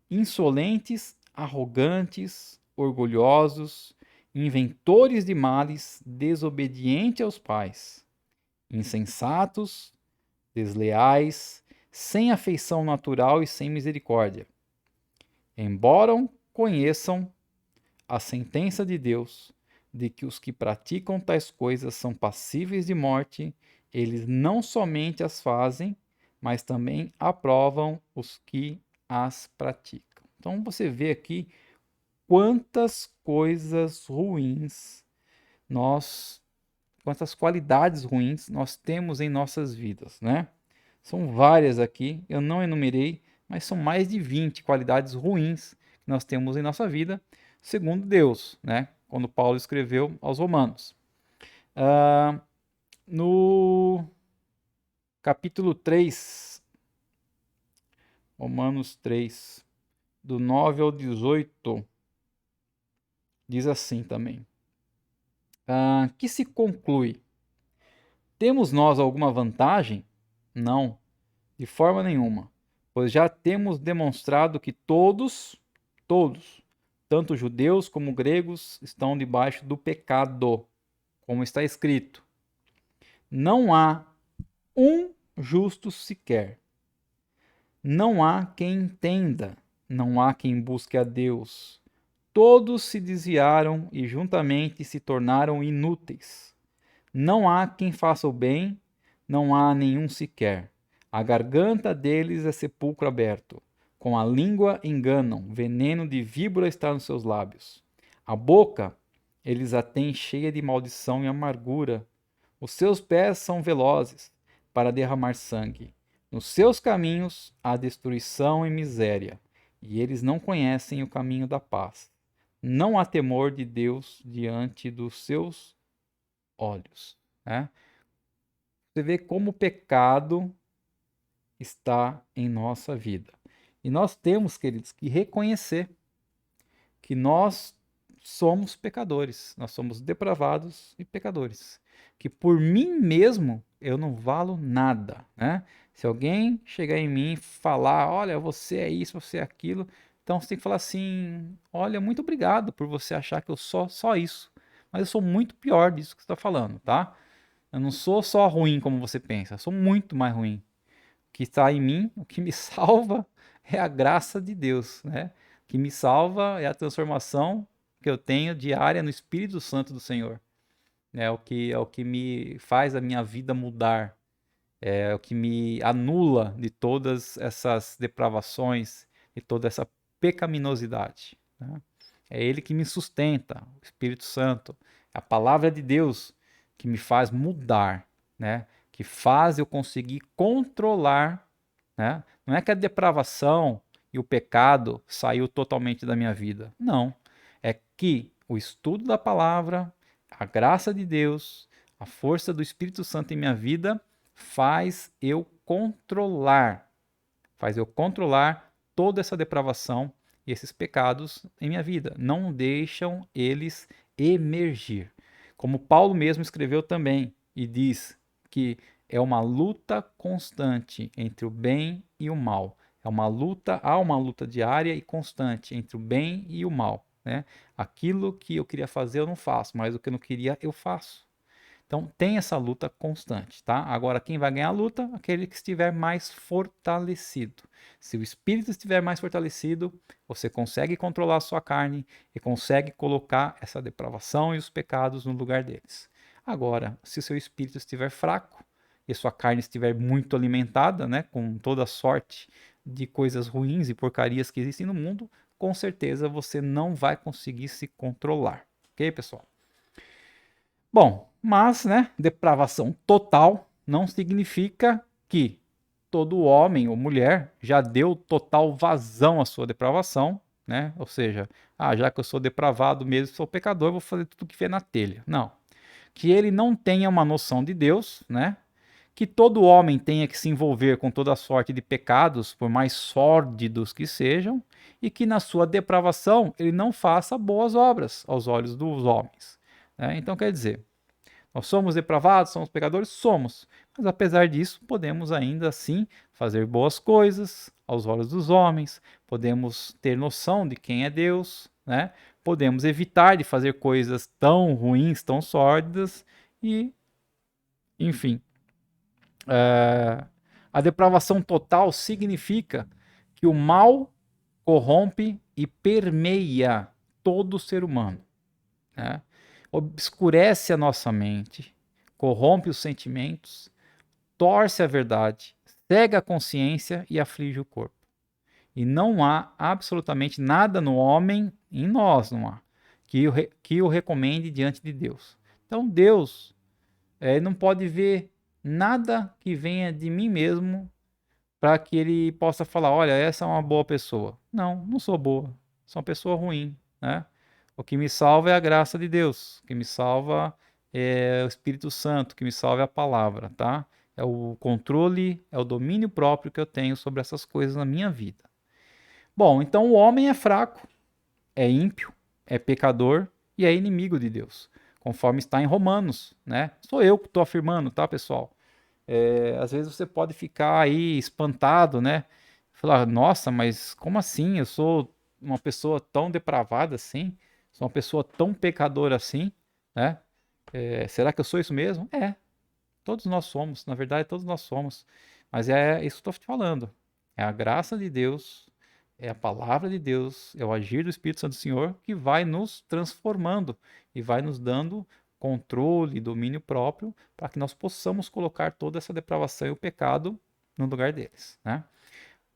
insolentes, arrogantes, orgulhosos, inventores de males, desobedientes aos pais, insensatos, desleais, sem afeição natural e sem misericórdia. Embora conheçam a sentença de Deus, de que os que praticam tais coisas são passíveis de morte, eles não somente as fazem, mas também aprovam os que as praticam. Então você vê aqui quantas coisas ruins quantas qualidades ruins nós temos em nossas vidas, né? São várias aqui, eu não enumerei, mas são mais de 20 qualidades ruins que nós temos em nossa vida, segundo Deus, né? Quando Paulo escreveu aos Romanos. No capítulo 3, Romanos 3, do 9 ao 18, diz assim também: que se conclui? Temos nós alguma vantagem? Não, de forma nenhuma, pois já temos demonstrado que todos, tanto judeus como gregos, estão debaixo do pecado, como está escrito: não há um justo sequer. Não há quem entenda, não há quem busque a Deus. Todos se desviaram e juntamente se tornaram inúteis. Não há quem faça o bem, não há nenhum sequer. A garganta deles é sepulcro aberto. Com a língua enganam, veneno de víbora está nos seus lábios. A boca eles a têm cheia de maldição e amargura. Os seus pés são velozes para derramar sangue. Nos seus caminhos há destruição e miséria, e eles não conhecem o caminho da paz. Não há temor de Deus diante dos seus olhos. Né? Você vê como o pecado está em nossa vida. E nós temos, queridos, que reconhecer que nós somos pecadores, nós somos depravados e pecadores. Que por mim mesmo eu não valo nada, né? Se alguém chegar em mim e falar, olha, você é isso, você é aquilo, então você tem que falar assim, olha, muito obrigado por você achar que eu sou só isso, mas eu sou muito pior disso que você está falando, tá? Eu não sou só ruim como você pensa, eu sou muito mais ruim. O que está em mim, o que me salva é a graça de Deus, né? O que me salva é a transformação que eu tenho diária no Espírito Santo do Senhor. É o que me faz a minha vida mudar. É o que me anula de todas essas depravações, de toda essa pecaminosidade, né? É Ele que me sustenta, o Espírito Santo. É a palavra de Deus que me faz mudar, né? Que faz eu conseguir controlar, né? Não é que a depravação e o pecado saiu totalmente da minha vida. Não. É que o estudo da palavra, a graça de Deus, a força do Espírito Santo em minha vida faz eu controlar toda essa depravação e esses pecados em minha vida. Não deixam eles emergir. Como Paulo mesmo escreveu também e diz que é uma luta constante entre o bem e o mal. Há uma luta diária e constante entre o bem e o mal, né? Aquilo que eu queria fazer eu não faço, mas o que eu não queria eu faço. Então tem essa luta constante, tá? Agora quem vai ganhar a luta? Aquele que estiver mais fortalecido. Se o espírito estiver mais fortalecido, você consegue controlar a sua carne e consegue colocar essa depravação e os pecados no lugar deles. Agora, se o seu espírito estiver fraco e sua carne estiver muito alimentada, né, com toda sorte de coisas ruins e porcarias que existem no mundo, com certeza você não vai conseguir se controlar. Ok, pessoal? Bom, mas, né, depravação total não significa que todo homem ou mulher já deu total vazão à sua depravação, né? Ou seja, já que eu sou depravado mesmo, sou pecador, vou fazer tudo o que vier na telha. Não. Que ele não tenha uma noção de Deus, né? Que todo homem tenha que se envolver com toda sorte de pecados, por mais sórdidos que sejam, e que na sua depravação ele não faça boas obras aos olhos dos homens, né? Então, quer dizer, nós somos depravados, somos pecadores? Somos. Mas apesar disso, podemos ainda assim fazer boas coisas aos olhos dos homens, podemos ter noção de quem é Deus, né? Podemos evitar de fazer coisas tão ruins, tão sórdidas e, enfim. A depravação total significa que o mal corrompe e permeia todo o ser humano, né? Obscurece a nossa mente, corrompe os sentimentos, torce a verdade, cega a consciência e aflige o corpo. E não há absolutamente nada no homem, em nós não há, que o recomende diante de Deus. Então Deus não pode ver nada que venha de mim mesmo para que ele possa falar, olha, essa é uma boa pessoa. Não, não sou boa, sou uma pessoa ruim, né? O que me salva é a graça de Deus, o que me salva é o Espírito Santo, o que me salva é a palavra, tá? É o controle, é o domínio próprio que eu tenho sobre essas coisas na minha vida. Bom, então o homem é fraco, é ímpio, é pecador e é inimigo de Deus, conforme está em Romanos, né? Sou eu que estou afirmando, tá, pessoal? Às vezes você pode ficar aí espantado, né? Falar, nossa, mas como assim? Eu sou uma pessoa tão depravada assim? Sou uma pessoa tão pecadora assim, né? Será que eu sou isso mesmo? Todos nós somos, na verdade, todos nós somos. Mas é isso que eu estou te falando. É a graça de Deus, é a palavra de Deus, é o agir do Espírito Santo do Senhor que vai nos transformando e vai nos dando controle, domínio próprio, para que nós possamos colocar toda essa depravação e o pecado no lugar deles, né?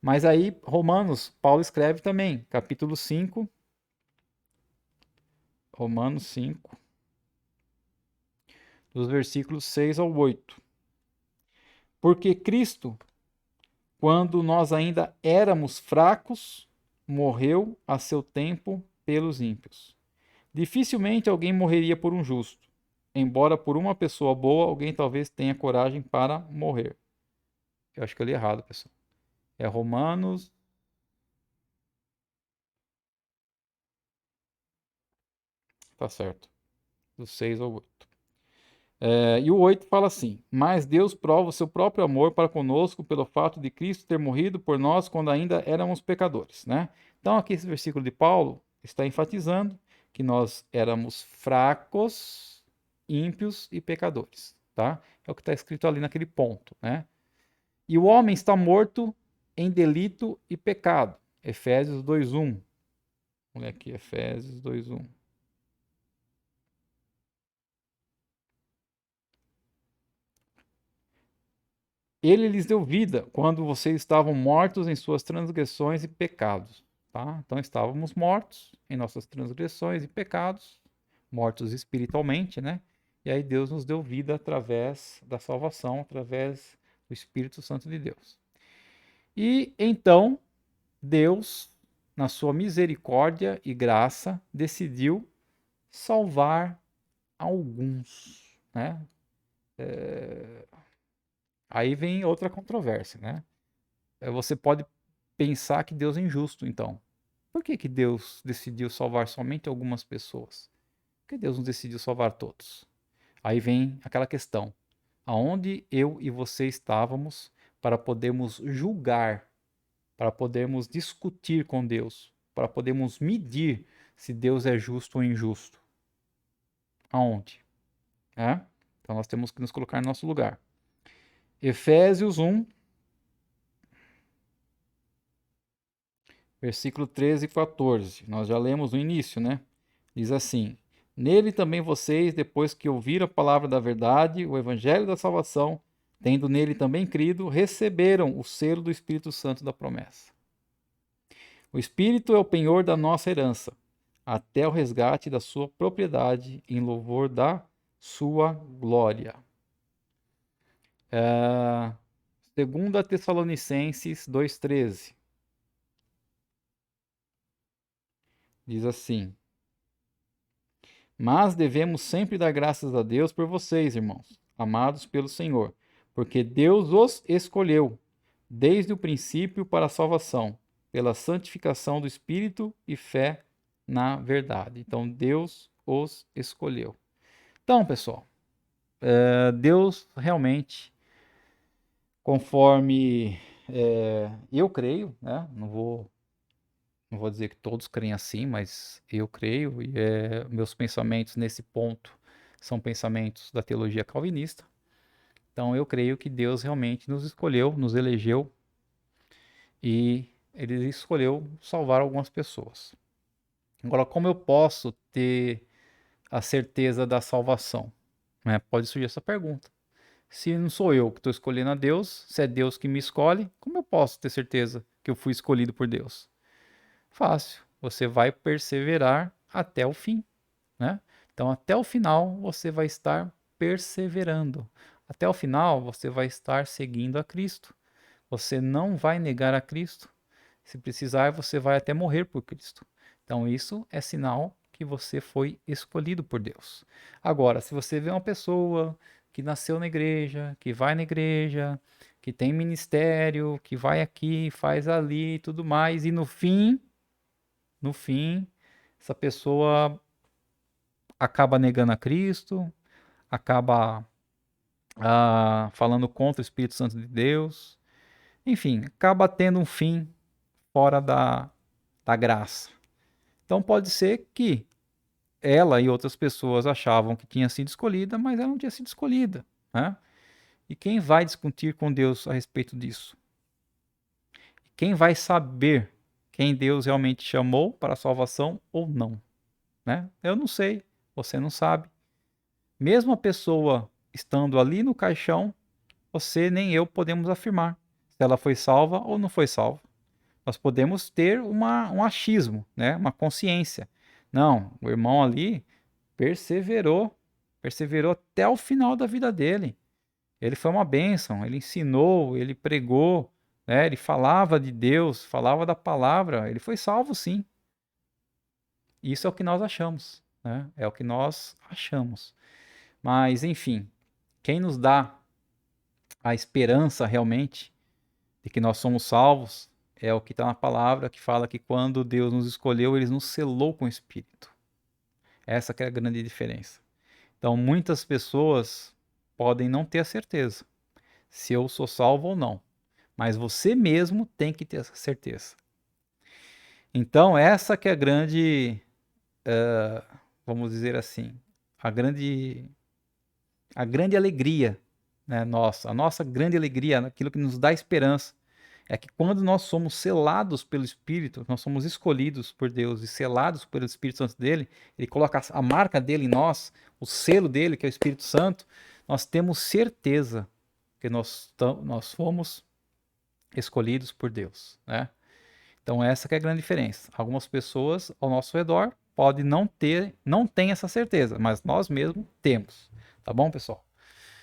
Mas aí, Romanos, Paulo escreve também, capítulo 5, Romanos 5, dos versículos 6 ao 8. Porque Cristo, quando nós ainda éramos fracos, morreu a seu tempo pelos ímpios. Dificilmente alguém morreria por um justo, embora por uma pessoa boa alguém talvez tenha coragem para morrer. Eu acho que eu li errado, pessoal. É Romanos. Tá certo. Do 6 ao 8. E o 8 fala assim: Mas Deus prova o seu próprio amor para conosco pelo fato de Cristo ter morrido por nós quando ainda éramos pecadores, né? Então, aqui esse versículo de Paulo está enfatizando que nós éramos fracos, ímpios e pecadores, tá? É o que está escrito ali naquele ponto, né? E o homem está morto em delito e pecado. Efésios 2:1. Vamos ler aqui, Efésios 2:1. Ele lhes deu vida quando vocês estavam mortos em suas transgressões e pecados. Tá? Então estávamos mortos em nossas transgressões e pecados, mortos espiritualmente, né? E aí Deus nos deu vida através da salvação, através do Espírito Santo de Deus. E então Deus, na sua misericórdia e graça, decidiu salvar alguns, né? Aí vem outra controvérsia, né? Você pode pensar que Deus é injusto, então. Por que que Deus decidiu salvar somente algumas pessoas? Por que Deus não decidiu salvar todos? Aí vem aquela questão: aonde eu e você estávamos para podermos julgar, para podermos discutir com Deus, para podermos medir se Deus é justo ou injusto? Aonde? É? Então nós temos que nos colocar no nosso lugar. Efésios 1, versículo 13 e 14. Nós já lemos no início, né? Diz assim: Nele também vocês, depois que ouviram a palavra da verdade, o evangelho da salvação, tendo nele também crido, receberam o selo do Espírito Santo da promessa. O Espírito é o penhor da nossa herança, até o resgate da sua propriedade, em louvor da sua glória. Segunda Tessalonicenses 2,13. Diz assim: Mas devemos sempre dar graças a Deus por vocês, irmãos, amados pelo Senhor, porque Deus os escolheu desde o princípio para a salvação, pela santificação do Espírito e fé na verdade. Então, Deus os escolheu. Então, pessoal, Deus realmente, conforme eu creio, né? Não vou dizer que todos creem assim, mas eu creio, e meus pensamentos nesse ponto são pensamentos da teologia calvinista. Então eu creio que Deus realmente nos escolheu, nos elegeu, e ele escolheu salvar algumas pessoas. Agora, como eu posso ter a certeza da salvação? Né? Pode surgir essa pergunta. Se não sou eu que estou escolhendo a Deus, se é Deus que me escolhe, como eu posso ter certeza que eu fui escolhido por Deus? Fácil. Você vai perseverar até o fim, né? Então, até o final, você vai estar perseverando. Até o final, você vai estar seguindo a Cristo. Você não vai negar a Cristo. Se precisar, você vai até morrer por Cristo. Então, isso é sinal que você foi escolhido por Deus. Agora, se você vê uma pessoa que nasceu na igreja, que vai na igreja, que tem ministério, que vai aqui, faz ali e tudo mais, e no fim, essa pessoa acaba negando a Cristo, acaba falando contra o Espírito Santo de Deus, enfim, acaba tendo um fim fora da graça. Então pode ser que ela e outras pessoas achavam que tinha sido escolhida, mas ela não tinha sido escolhida, né? E quem vai discutir com Deus a respeito disso? Quem vai saber quem Deus realmente chamou para a salvação ou não, né? Eu não sei, você não sabe. Mesmo a pessoa estando ali no caixão, você nem eu podemos afirmar se ela foi salva ou não foi salva. Nós podemos ter um achismo, né? Uma consciência. Não, o irmão ali perseverou, perseverou até o final da vida dele. Ele foi uma bênção, ele ensinou, ele pregou, né? Ele falava de Deus, falava da palavra, ele foi salvo sim. Isso é o que nós achamos, né? É o que nós achamos. Mas, enfim, quem nos dá a esperança realmente de que nós somos salvos é o que está na palavra, que fala que quando Deus nos escolheu, ele nos selou com o Espírito. Essa que é a grande diferença. Então, muitas pessoas podem não ter a certeza se eu sou salvo ou não, mas você mesmo tem que ter essa certeza. Então, essa que é a grande, vamos dizer assim, a grande alegria, né, nossa, a nossa grande alegria, aquilo que nos dá esperança, é que quando nós somos selados pelo Espírito, nós somos escolhidos por Deus e selados pelo Espírito Santo dele, ele coloca a marca dele em nós, o selo dele, que é o Espírito Santo, nós temos certeza porque nós fomos escolhidos por Deus, né? Então essa que é a grande diferença. Algumas pessoas ao nosso redor podem não tem essa certeza, mas nós mesmos temos. Tá bom, pessoal?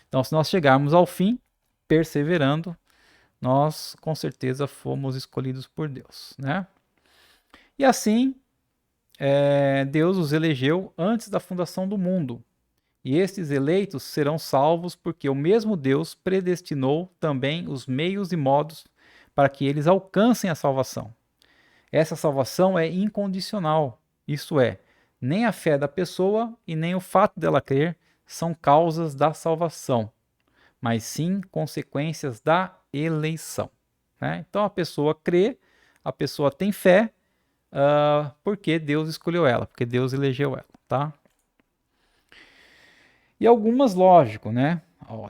Então se nós chegarmos ao fim, perseverando, nós com certeza fomos escolhidos por Deus, né? E assim, Deus os elegeu antes da fundação do mundo. E estes eleitos serão salvos porque o mesmo Deus predestinou também os meios e modos para que eles alcancem a salvação. Essa salvação é incondicional, isto é, nem a fé da pessoa e nem o fato dela crer são causas da salvação, mas sim consequências da eleição, né? Então a pessoa crê, a pessoa tem fé, porque Deus escolheu ela, porque Deus elegeu ela, tá? E algumas, lógico, né?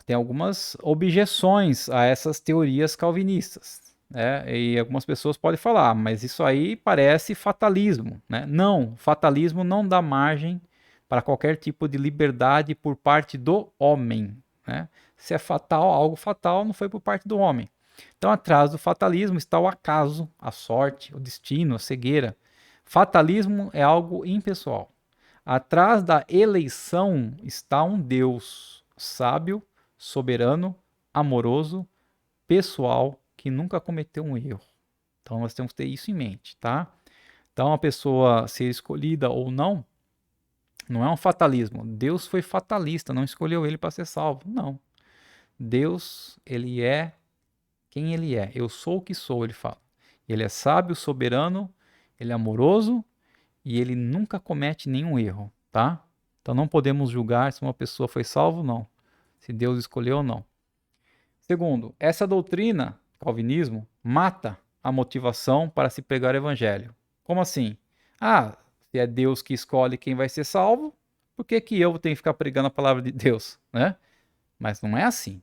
Tem algumas objeções a essas teorias calvinistas, né? E algumas pessoas podem falar, mas isso aí parece fatalismo, né? Não, fatalismo não dá margem para qualquer tipo de liberdade por parte do homem, né? Se é fatal, algo fatal não foi por parte do homem. Então, atrás do fatalismo está o acaso, a sorte, o destino, a cegueira. Fatalismo é algo impessoal. Atrás da eleição está um Deus sábio, soberano, amoroso, pessoal, que nunca cometeu um erro. Então nós temos que ter isso em mente, tá? Então a pessoa ser escolhida ou não, não é um fatalismo. Deus foi fatalista, não escolheu ele para ser salvo. Não. Deus, ele é quem ele é. Eu sou o que sou, ele fala. Ele é sábio, soberano, ele é amoroso, e ele nunca comete nenhum erro, tá? Então não podemos julgar se uma pessoa foi salva ou não, se Deus escolheu ou não. Segundo, essa doutrina, calvinismo, mata a motivação para se pregar o evangelho. Como assim? Se é Deus que escolhe quem vai ser salvo, por que que eu tenho que ficar pregando a palavra de Deus, né? Mas não é assim.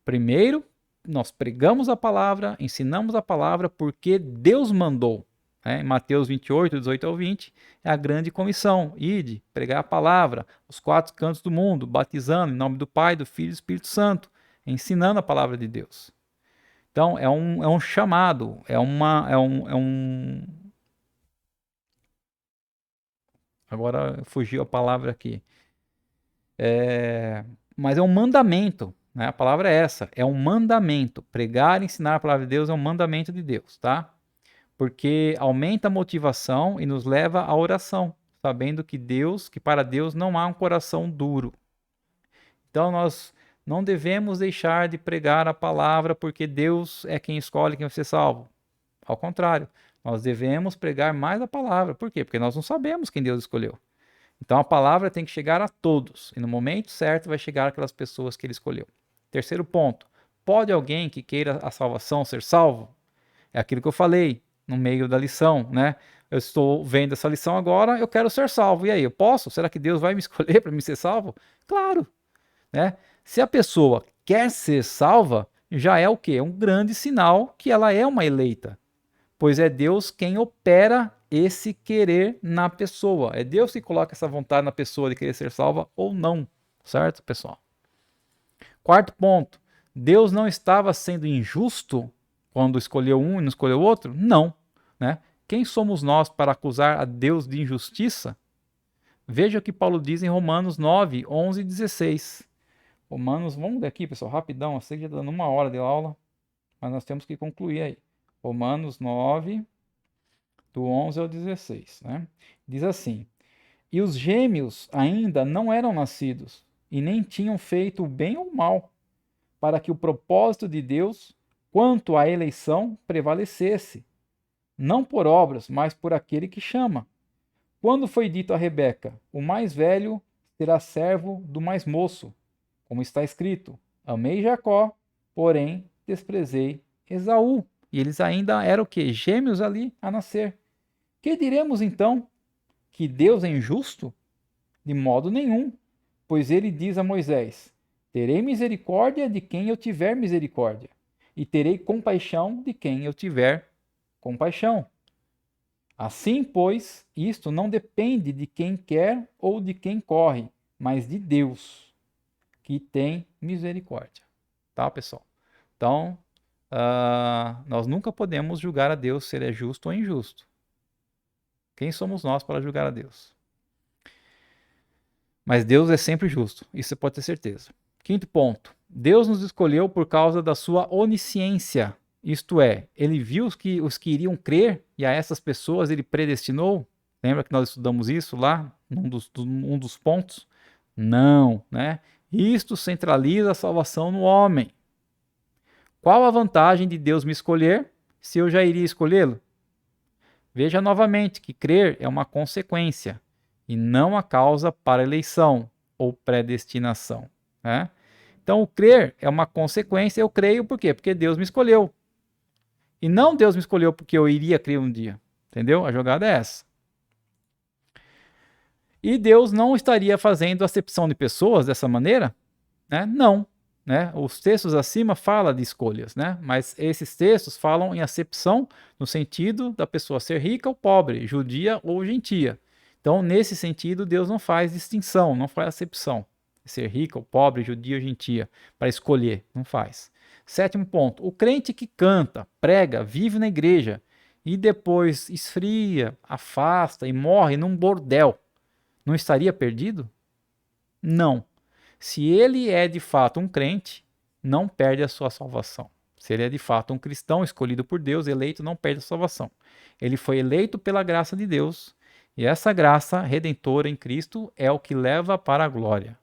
Primeiro, nós pregamos a palavra, ensinamos a palavra porque Deus mandou. Em Mateus 28, 18 ao 20, é a grande comissão. Ide, pregar a palavra, os 4 cantos do mundo, batizando em nome do Pai, do Filho e do Espírito Santo, ensinando a palavra de Deus. Então, é um chamado, Agora fugiu a palavra aqui. Mas é um mandamento, né? A palavra é essa, é um mandamento. Pregar e ensinar a palavra de Deus é um mandamento de Deus, tá? Porque aumenta a motivação e nos leva à oração, sabendo que para Deus não há um coração duro. Então nós não devemos deixar de pregar a palavra porque Deus é quem escolhe quem vai ser salvo. Ao contrário, nós devemos pregar mais a palavra. Por quê? Porque nós não sabemos quem Deus escolheu. Então a palavra tem que chegar a todos, e no momento certo vai chegar aquelas pessoas que ele escolheu. Terceiro ponto, pode alguém que queira a salvação ser salvo? É aquilo que eu falei no meio da lição, né? Eu estou vendo essa lição agora, eu quero ser salvo. E aí, eu posso? Será que Deus vai me escolher para me ser salvo? Claro, né? Se a pessoa quer ser salva, já é o quê? É um grande sinal que ela é uma eleita, pois é Deus quem opera esse querer na pessoa. É Deus que coloca essa vontade na pessoa de querer ser salva ou não, certo, pessoal? Quarto ponto, Deus não estava sendo injusto quando escolheu um e não escolheu outro? Não, né? Quem somos nós para acusar a Deus de injustiça? Veja o que Paulo diz em Romanos 9, 11 e 16. Romanos, vamos daqui, pessoal, rapidão, eu sei que já está dando 1 hora de aula, mas nós temos que concluir aí. Romanos 9, do 11 ao 16, né? Diz assim: E os gêmeos ainda não eram nascidos, e nem tinham feito o bem ou o mal, para que o propósito de Deus, quanto à eleição, prevalecesse, não por obras, mas por aquele que chama. Quando foi dito a Rebeca: O mais velho será servo do mais moço, como está escrito: Amei Jacó, porém desprezei Esaú. E eles ainda eram o quê? Gêmeos ali a nascer. Que diremos então? Que Deus é injusto? De modo nenhum, pois ele diz a Moisés: Terei misericórdia de quem eu tiver misericórdia, e terei compaixão de quem eu tiver compaixão. Assim, pois, isto não depende de quem quer ou de quem corre, mas de Deus, que tem misericórdia. tá, pessoal? Então, nós nunca podemos julgar a Deus se ele é justo ou injusto. Quem somos nós para julgar a Deus? Mas Deus é sempre justo, isso você pode ter certeza. Quinto ponto. Deus nos escolheu por causa da sua onisciência. Isto é, ele viu os que iriam crer e a essas pessoas ele predestinou. Lembra que nós estudamos isso lá, um dos pontos? Não, né? Isto centraliza a salvação no homem. Qual a vantagem de Deus me escolher se eu já iria escolhê-lo? Veja novamente que crer é uma consequência e não a causa para eleição ou predestinação, né? Então, o crer é uma consequência. Eu creio por quê? Porque Deus me escolheu. E não Deus me escolheu porque eu iria crer um dia. Entendeu? A jogada é essa. E Deus não estaria fazendo acepção de pessoas dessa maneira? Né? Não. Né? Os textos acima falam de escolhas, né? Mas esses textos falam em acepção no sentido da pessoa ser rica ou pobre, judia ou gentia. Então, nesse sentido, Deus não faz distinção, não faz acepção. Ser rica ou pobre, judia ou gentia, para escolher, não faz. Sétimo ponto, o crente que canta, prega, vive na igreja e depois esfria, afasta e morre num bordel, não estaria perdido? Não. Se ele é de fato um crente, não perde a sua salvação. Se ele é de fato um cristão escolhido por Deus, eleito, não perde a salvação. Ele foi eleito pela graça de Deus, e essa graça redentora em Cristo é o que leva para a glória.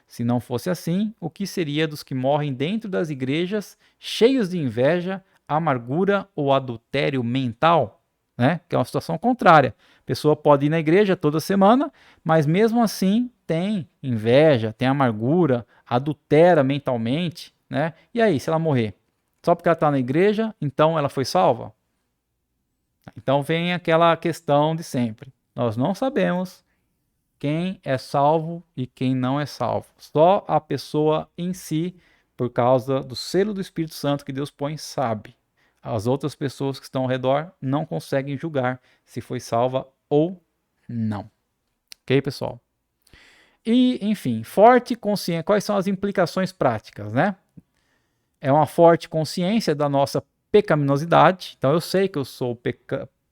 Se não fosse assim, o que seria dos que morrem dentro das igrejas, cheios de inveja, amargura ou adultério mental? Né? Que é uma situação contrária. A pessoa pode ir na igreja toda semana, mas mesmo assim tem inveja, tem amargura, adultera mentalmente, né? E aí, se ela morrer? Só porque ela está na igreja, então ela foi salva? Então vem aquela questão de sempre. Nós não sabemos quem é salvo e quem não é salvo. Só a pessoa em si, por causa do selo do Espírito Santo que Deus põe, sabe. As outras pessoas que estão ao redor não conseguem julgar se foi salva ou não. Ok, pessoal? E, enfim, forte consciência. Quais são as implicações práticas, né? É uma forte consciência da nossa pecaminosidade. Então, eu sei que eu sou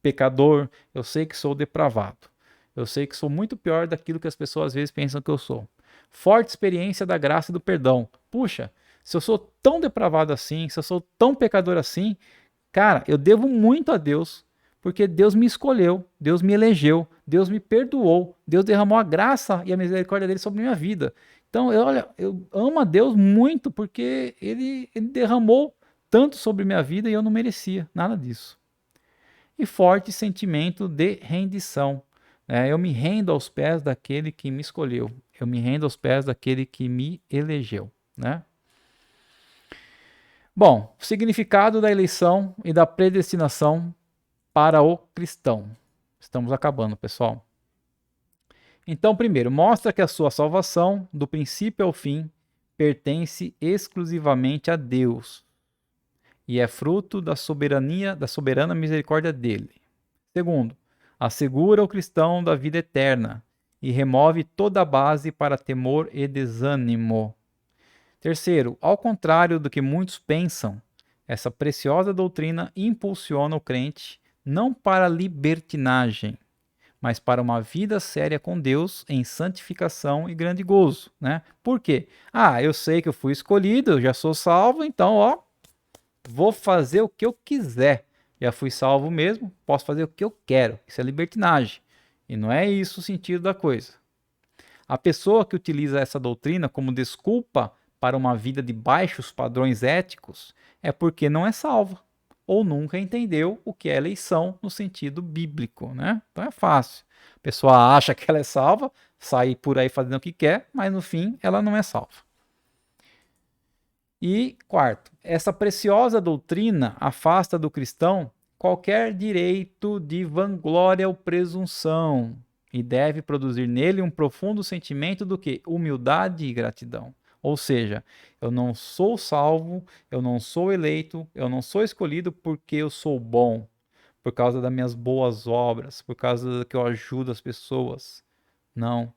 pecador, eu sei que sou depravado. Eu sei que sou muito pior daquilo que as pessoas às vezes pensam que eu sou. Forte experiência da graça e do perdão. Puxa, se eu sou tão depravado assim, se eu sou tão pecador assim, cara, eu devo muito a Deus, porque Deus me escolheu, Deus me elegeu, Deus me perdoou, Deus derramou a graça e a misericórdia dele sobre a minha vida. Então, eu amo a Deus muito porque ele derramou tanto sobre minha vida e eu não merecia nada disso. E forte sentimento de rendição. Eu me rendo aos pés daquele que me escolheu. Eu me rendo aos pés daquele que me elegeu. Né? Bom, significado da eleição e da predestinação para o cristão. Estamos acabando, pessoal. Então, primeiro, mostra que a sua salvação, do princípio ao fim, pertence exclusivamente a Deus e é fruto da soberana misericórdia dele. Segundo, assegura o cristão da vida eterna e remove toda a base para temor e desânimo. Terceiro, ao contrário do que muitos pensam, essa preciosa doutrina impulsiona o crente não para libertinagem, mas para uma vida séria com Deus em santificação e grande gozo, né? Por quê? Eu sei que eu fui escolhido, eu já sou salvo, então, vou fazer o que eu quiser. Já fui salvo mesmo, posso fazer o que eu quero. Isso é libertinagem. E não é isso o sentido da coisa. A pessoa que utiliza essa doutrina como desculpa para uma vida de baixos padrões éticos é porque não é salva ou nunca entendeu o que é eleição no sentido bíblico, né? Então é fácil. A pessoa acha que ela é salva, sai por aí fazendo o que quer, mas no fim ela não é salva. E quarto, essa preciosa doutrina afasta do cristão qualquer direito de vanglória ou presunção e deve produzir nele um profundo sentimento do que? Humildade e gratidão. Ou seja, eu não sou salvo, eu não sou eleito, eu não sou escolhido porque eu sou bom, por causa das minhas boas obras, por causa que eu ajudo as pessoas. Não.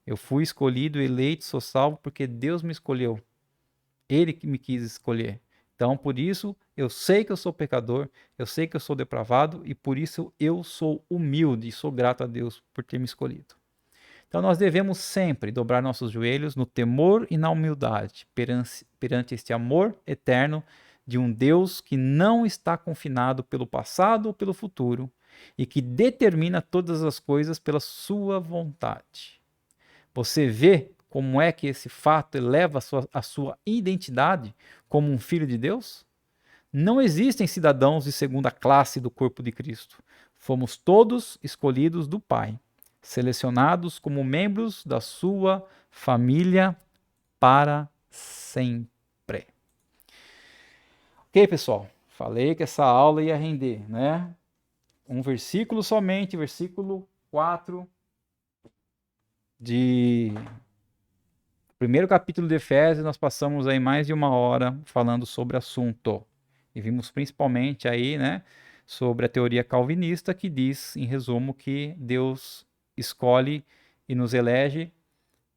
Eu fui escolhido, eleito, sou salvo porque Deus me escolheu. Ele que me quis escolher. Então, por isso, eu sei que eu sou pecador, eu sei que eu sou depravado e por isso eu sou humilde e sou grato a Deus por ter me escolhido. Então, nós devemos sempre dobrar nossos joelhos no temor e na humildade perante este amor eterno de um Deus que não está confinado pelo passado ou pelo futuro e que determina todas as coisas pela sua vontade. Você vê como é que esse fato eleva a sua identidade como um filho de Deus? Não existem cidadãos de segunda classe do corpo de Cristo. Fomos todos escolhidos do Pai, selecionados como membros da sua família para sempre. Ok, pessoal? Falei que essa aula ia render, né? Um versículo somente, versículo 4 de primeiro capítulo de Efésios, nós passamos aí mais de uma hora falando sobre o assunto. E vimos principalmente aí, né, sobre a teoria calvinista que diz, em resumo, que Deus escolhe e nos elege,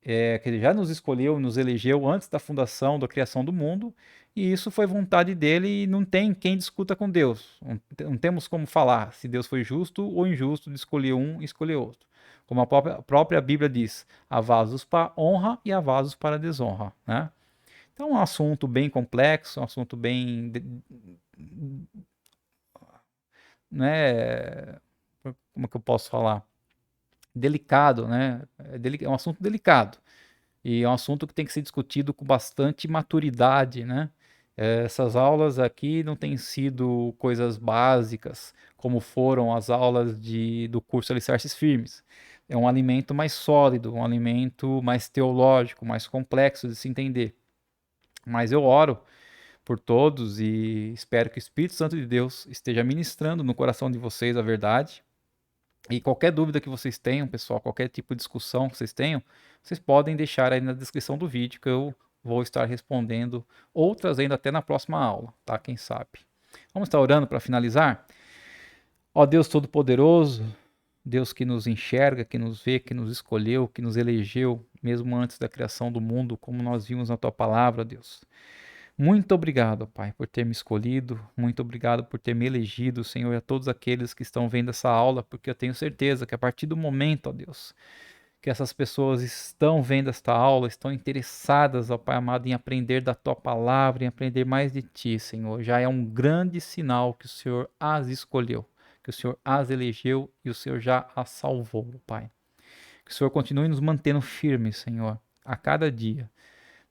que ele já nos escolheu, nos elegeu antes da fundação, da criação do mundo, e isso foi vontade dele e não tem quem discuta com Deus. Não temos como falar se Deus foi justo ou injusto de escolher um e escolher outro. Como a própria Bíblia diz, há vasos para honra e há vasos para desonra, né? Então é um assunto bem complexo, um assunto bem, né, como é que eu posso falar? Delicado, né? É um assunto delicado. E é um assunto que tem que ser discutido com bastante maturidade, né? Essas aulas aqui não têm sido coisas básicas, como foram as aulas do curso Alicerces Firmes. É um alimento mais sólido, um alimento mais teológico, mais complexo de se entender. Mas eu oro por todos e espero que o Espírito Santo de Deus esteja ministrando no coração de vocês a verdade. E qualquer dúvida que vocês tenham, pessoal, qualquer tipo de discussão que vocês tenham, vocês podem deixar aí na descrição do vídeo que eu vou estar respondendo ou trazendo até na próxima aula, tá? Quem sabe. Vamos estar orando para finalizar? Ó Deus Todo-Poderoso, Deus que nos enxerga, que nos vê, que nos escolheu, que nos elegeu, mesmo antes da criação do mundo, como nós vimos na tua palavra, Deus. Muito obrigado, Pai, por ter me escolhido. Muito obrigado por ter me elegido, Senhor, e a todos aqueles que estão vendo essa aula, porque eu tenho certeza que a partir do momento, ó Deus, que essas pessoas estão vendo esta aula, estão interessadas, ó Pai amado, em aprender da Tua palavra, em aprender mais de Ti, Senhor. Já é um grande sinal que o Senhor as escolheu, que o Senhor as elegeu e o Senhor já as salvou, Pai. Que o Senhor continue nos mantendo firmes, Senhor, a cada dia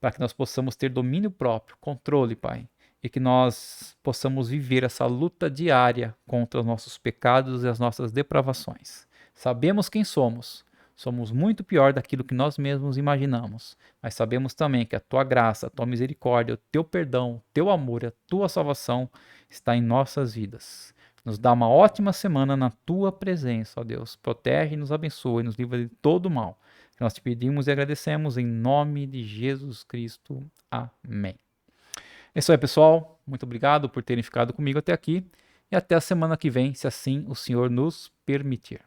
para que nós possamos ter domínio próprio, controle, Pai, e que nós possamos viver essa luta diária contra os nossos pecados e as nossas depravações. Sabemos quem somos. Somos muito pior daquilo que nós mesmos imaginamos, mas sabemos também que a tua graça, a tua misericórdia, o teu perdão, o teu amor e a tua salvação está em nossas vidas. Nos dá uma ótima semana na tua presença, ó Deus. Protege, nos abençoe, nos livra de todo mal. Nós te pedimos e agradecemos em nome de Jesus Cristo. Amém. É isso aí, pessoal. Muito obrigado por terem ficado comigo até aqui. E até a semana que vem, se assim o Senhor nos permitir.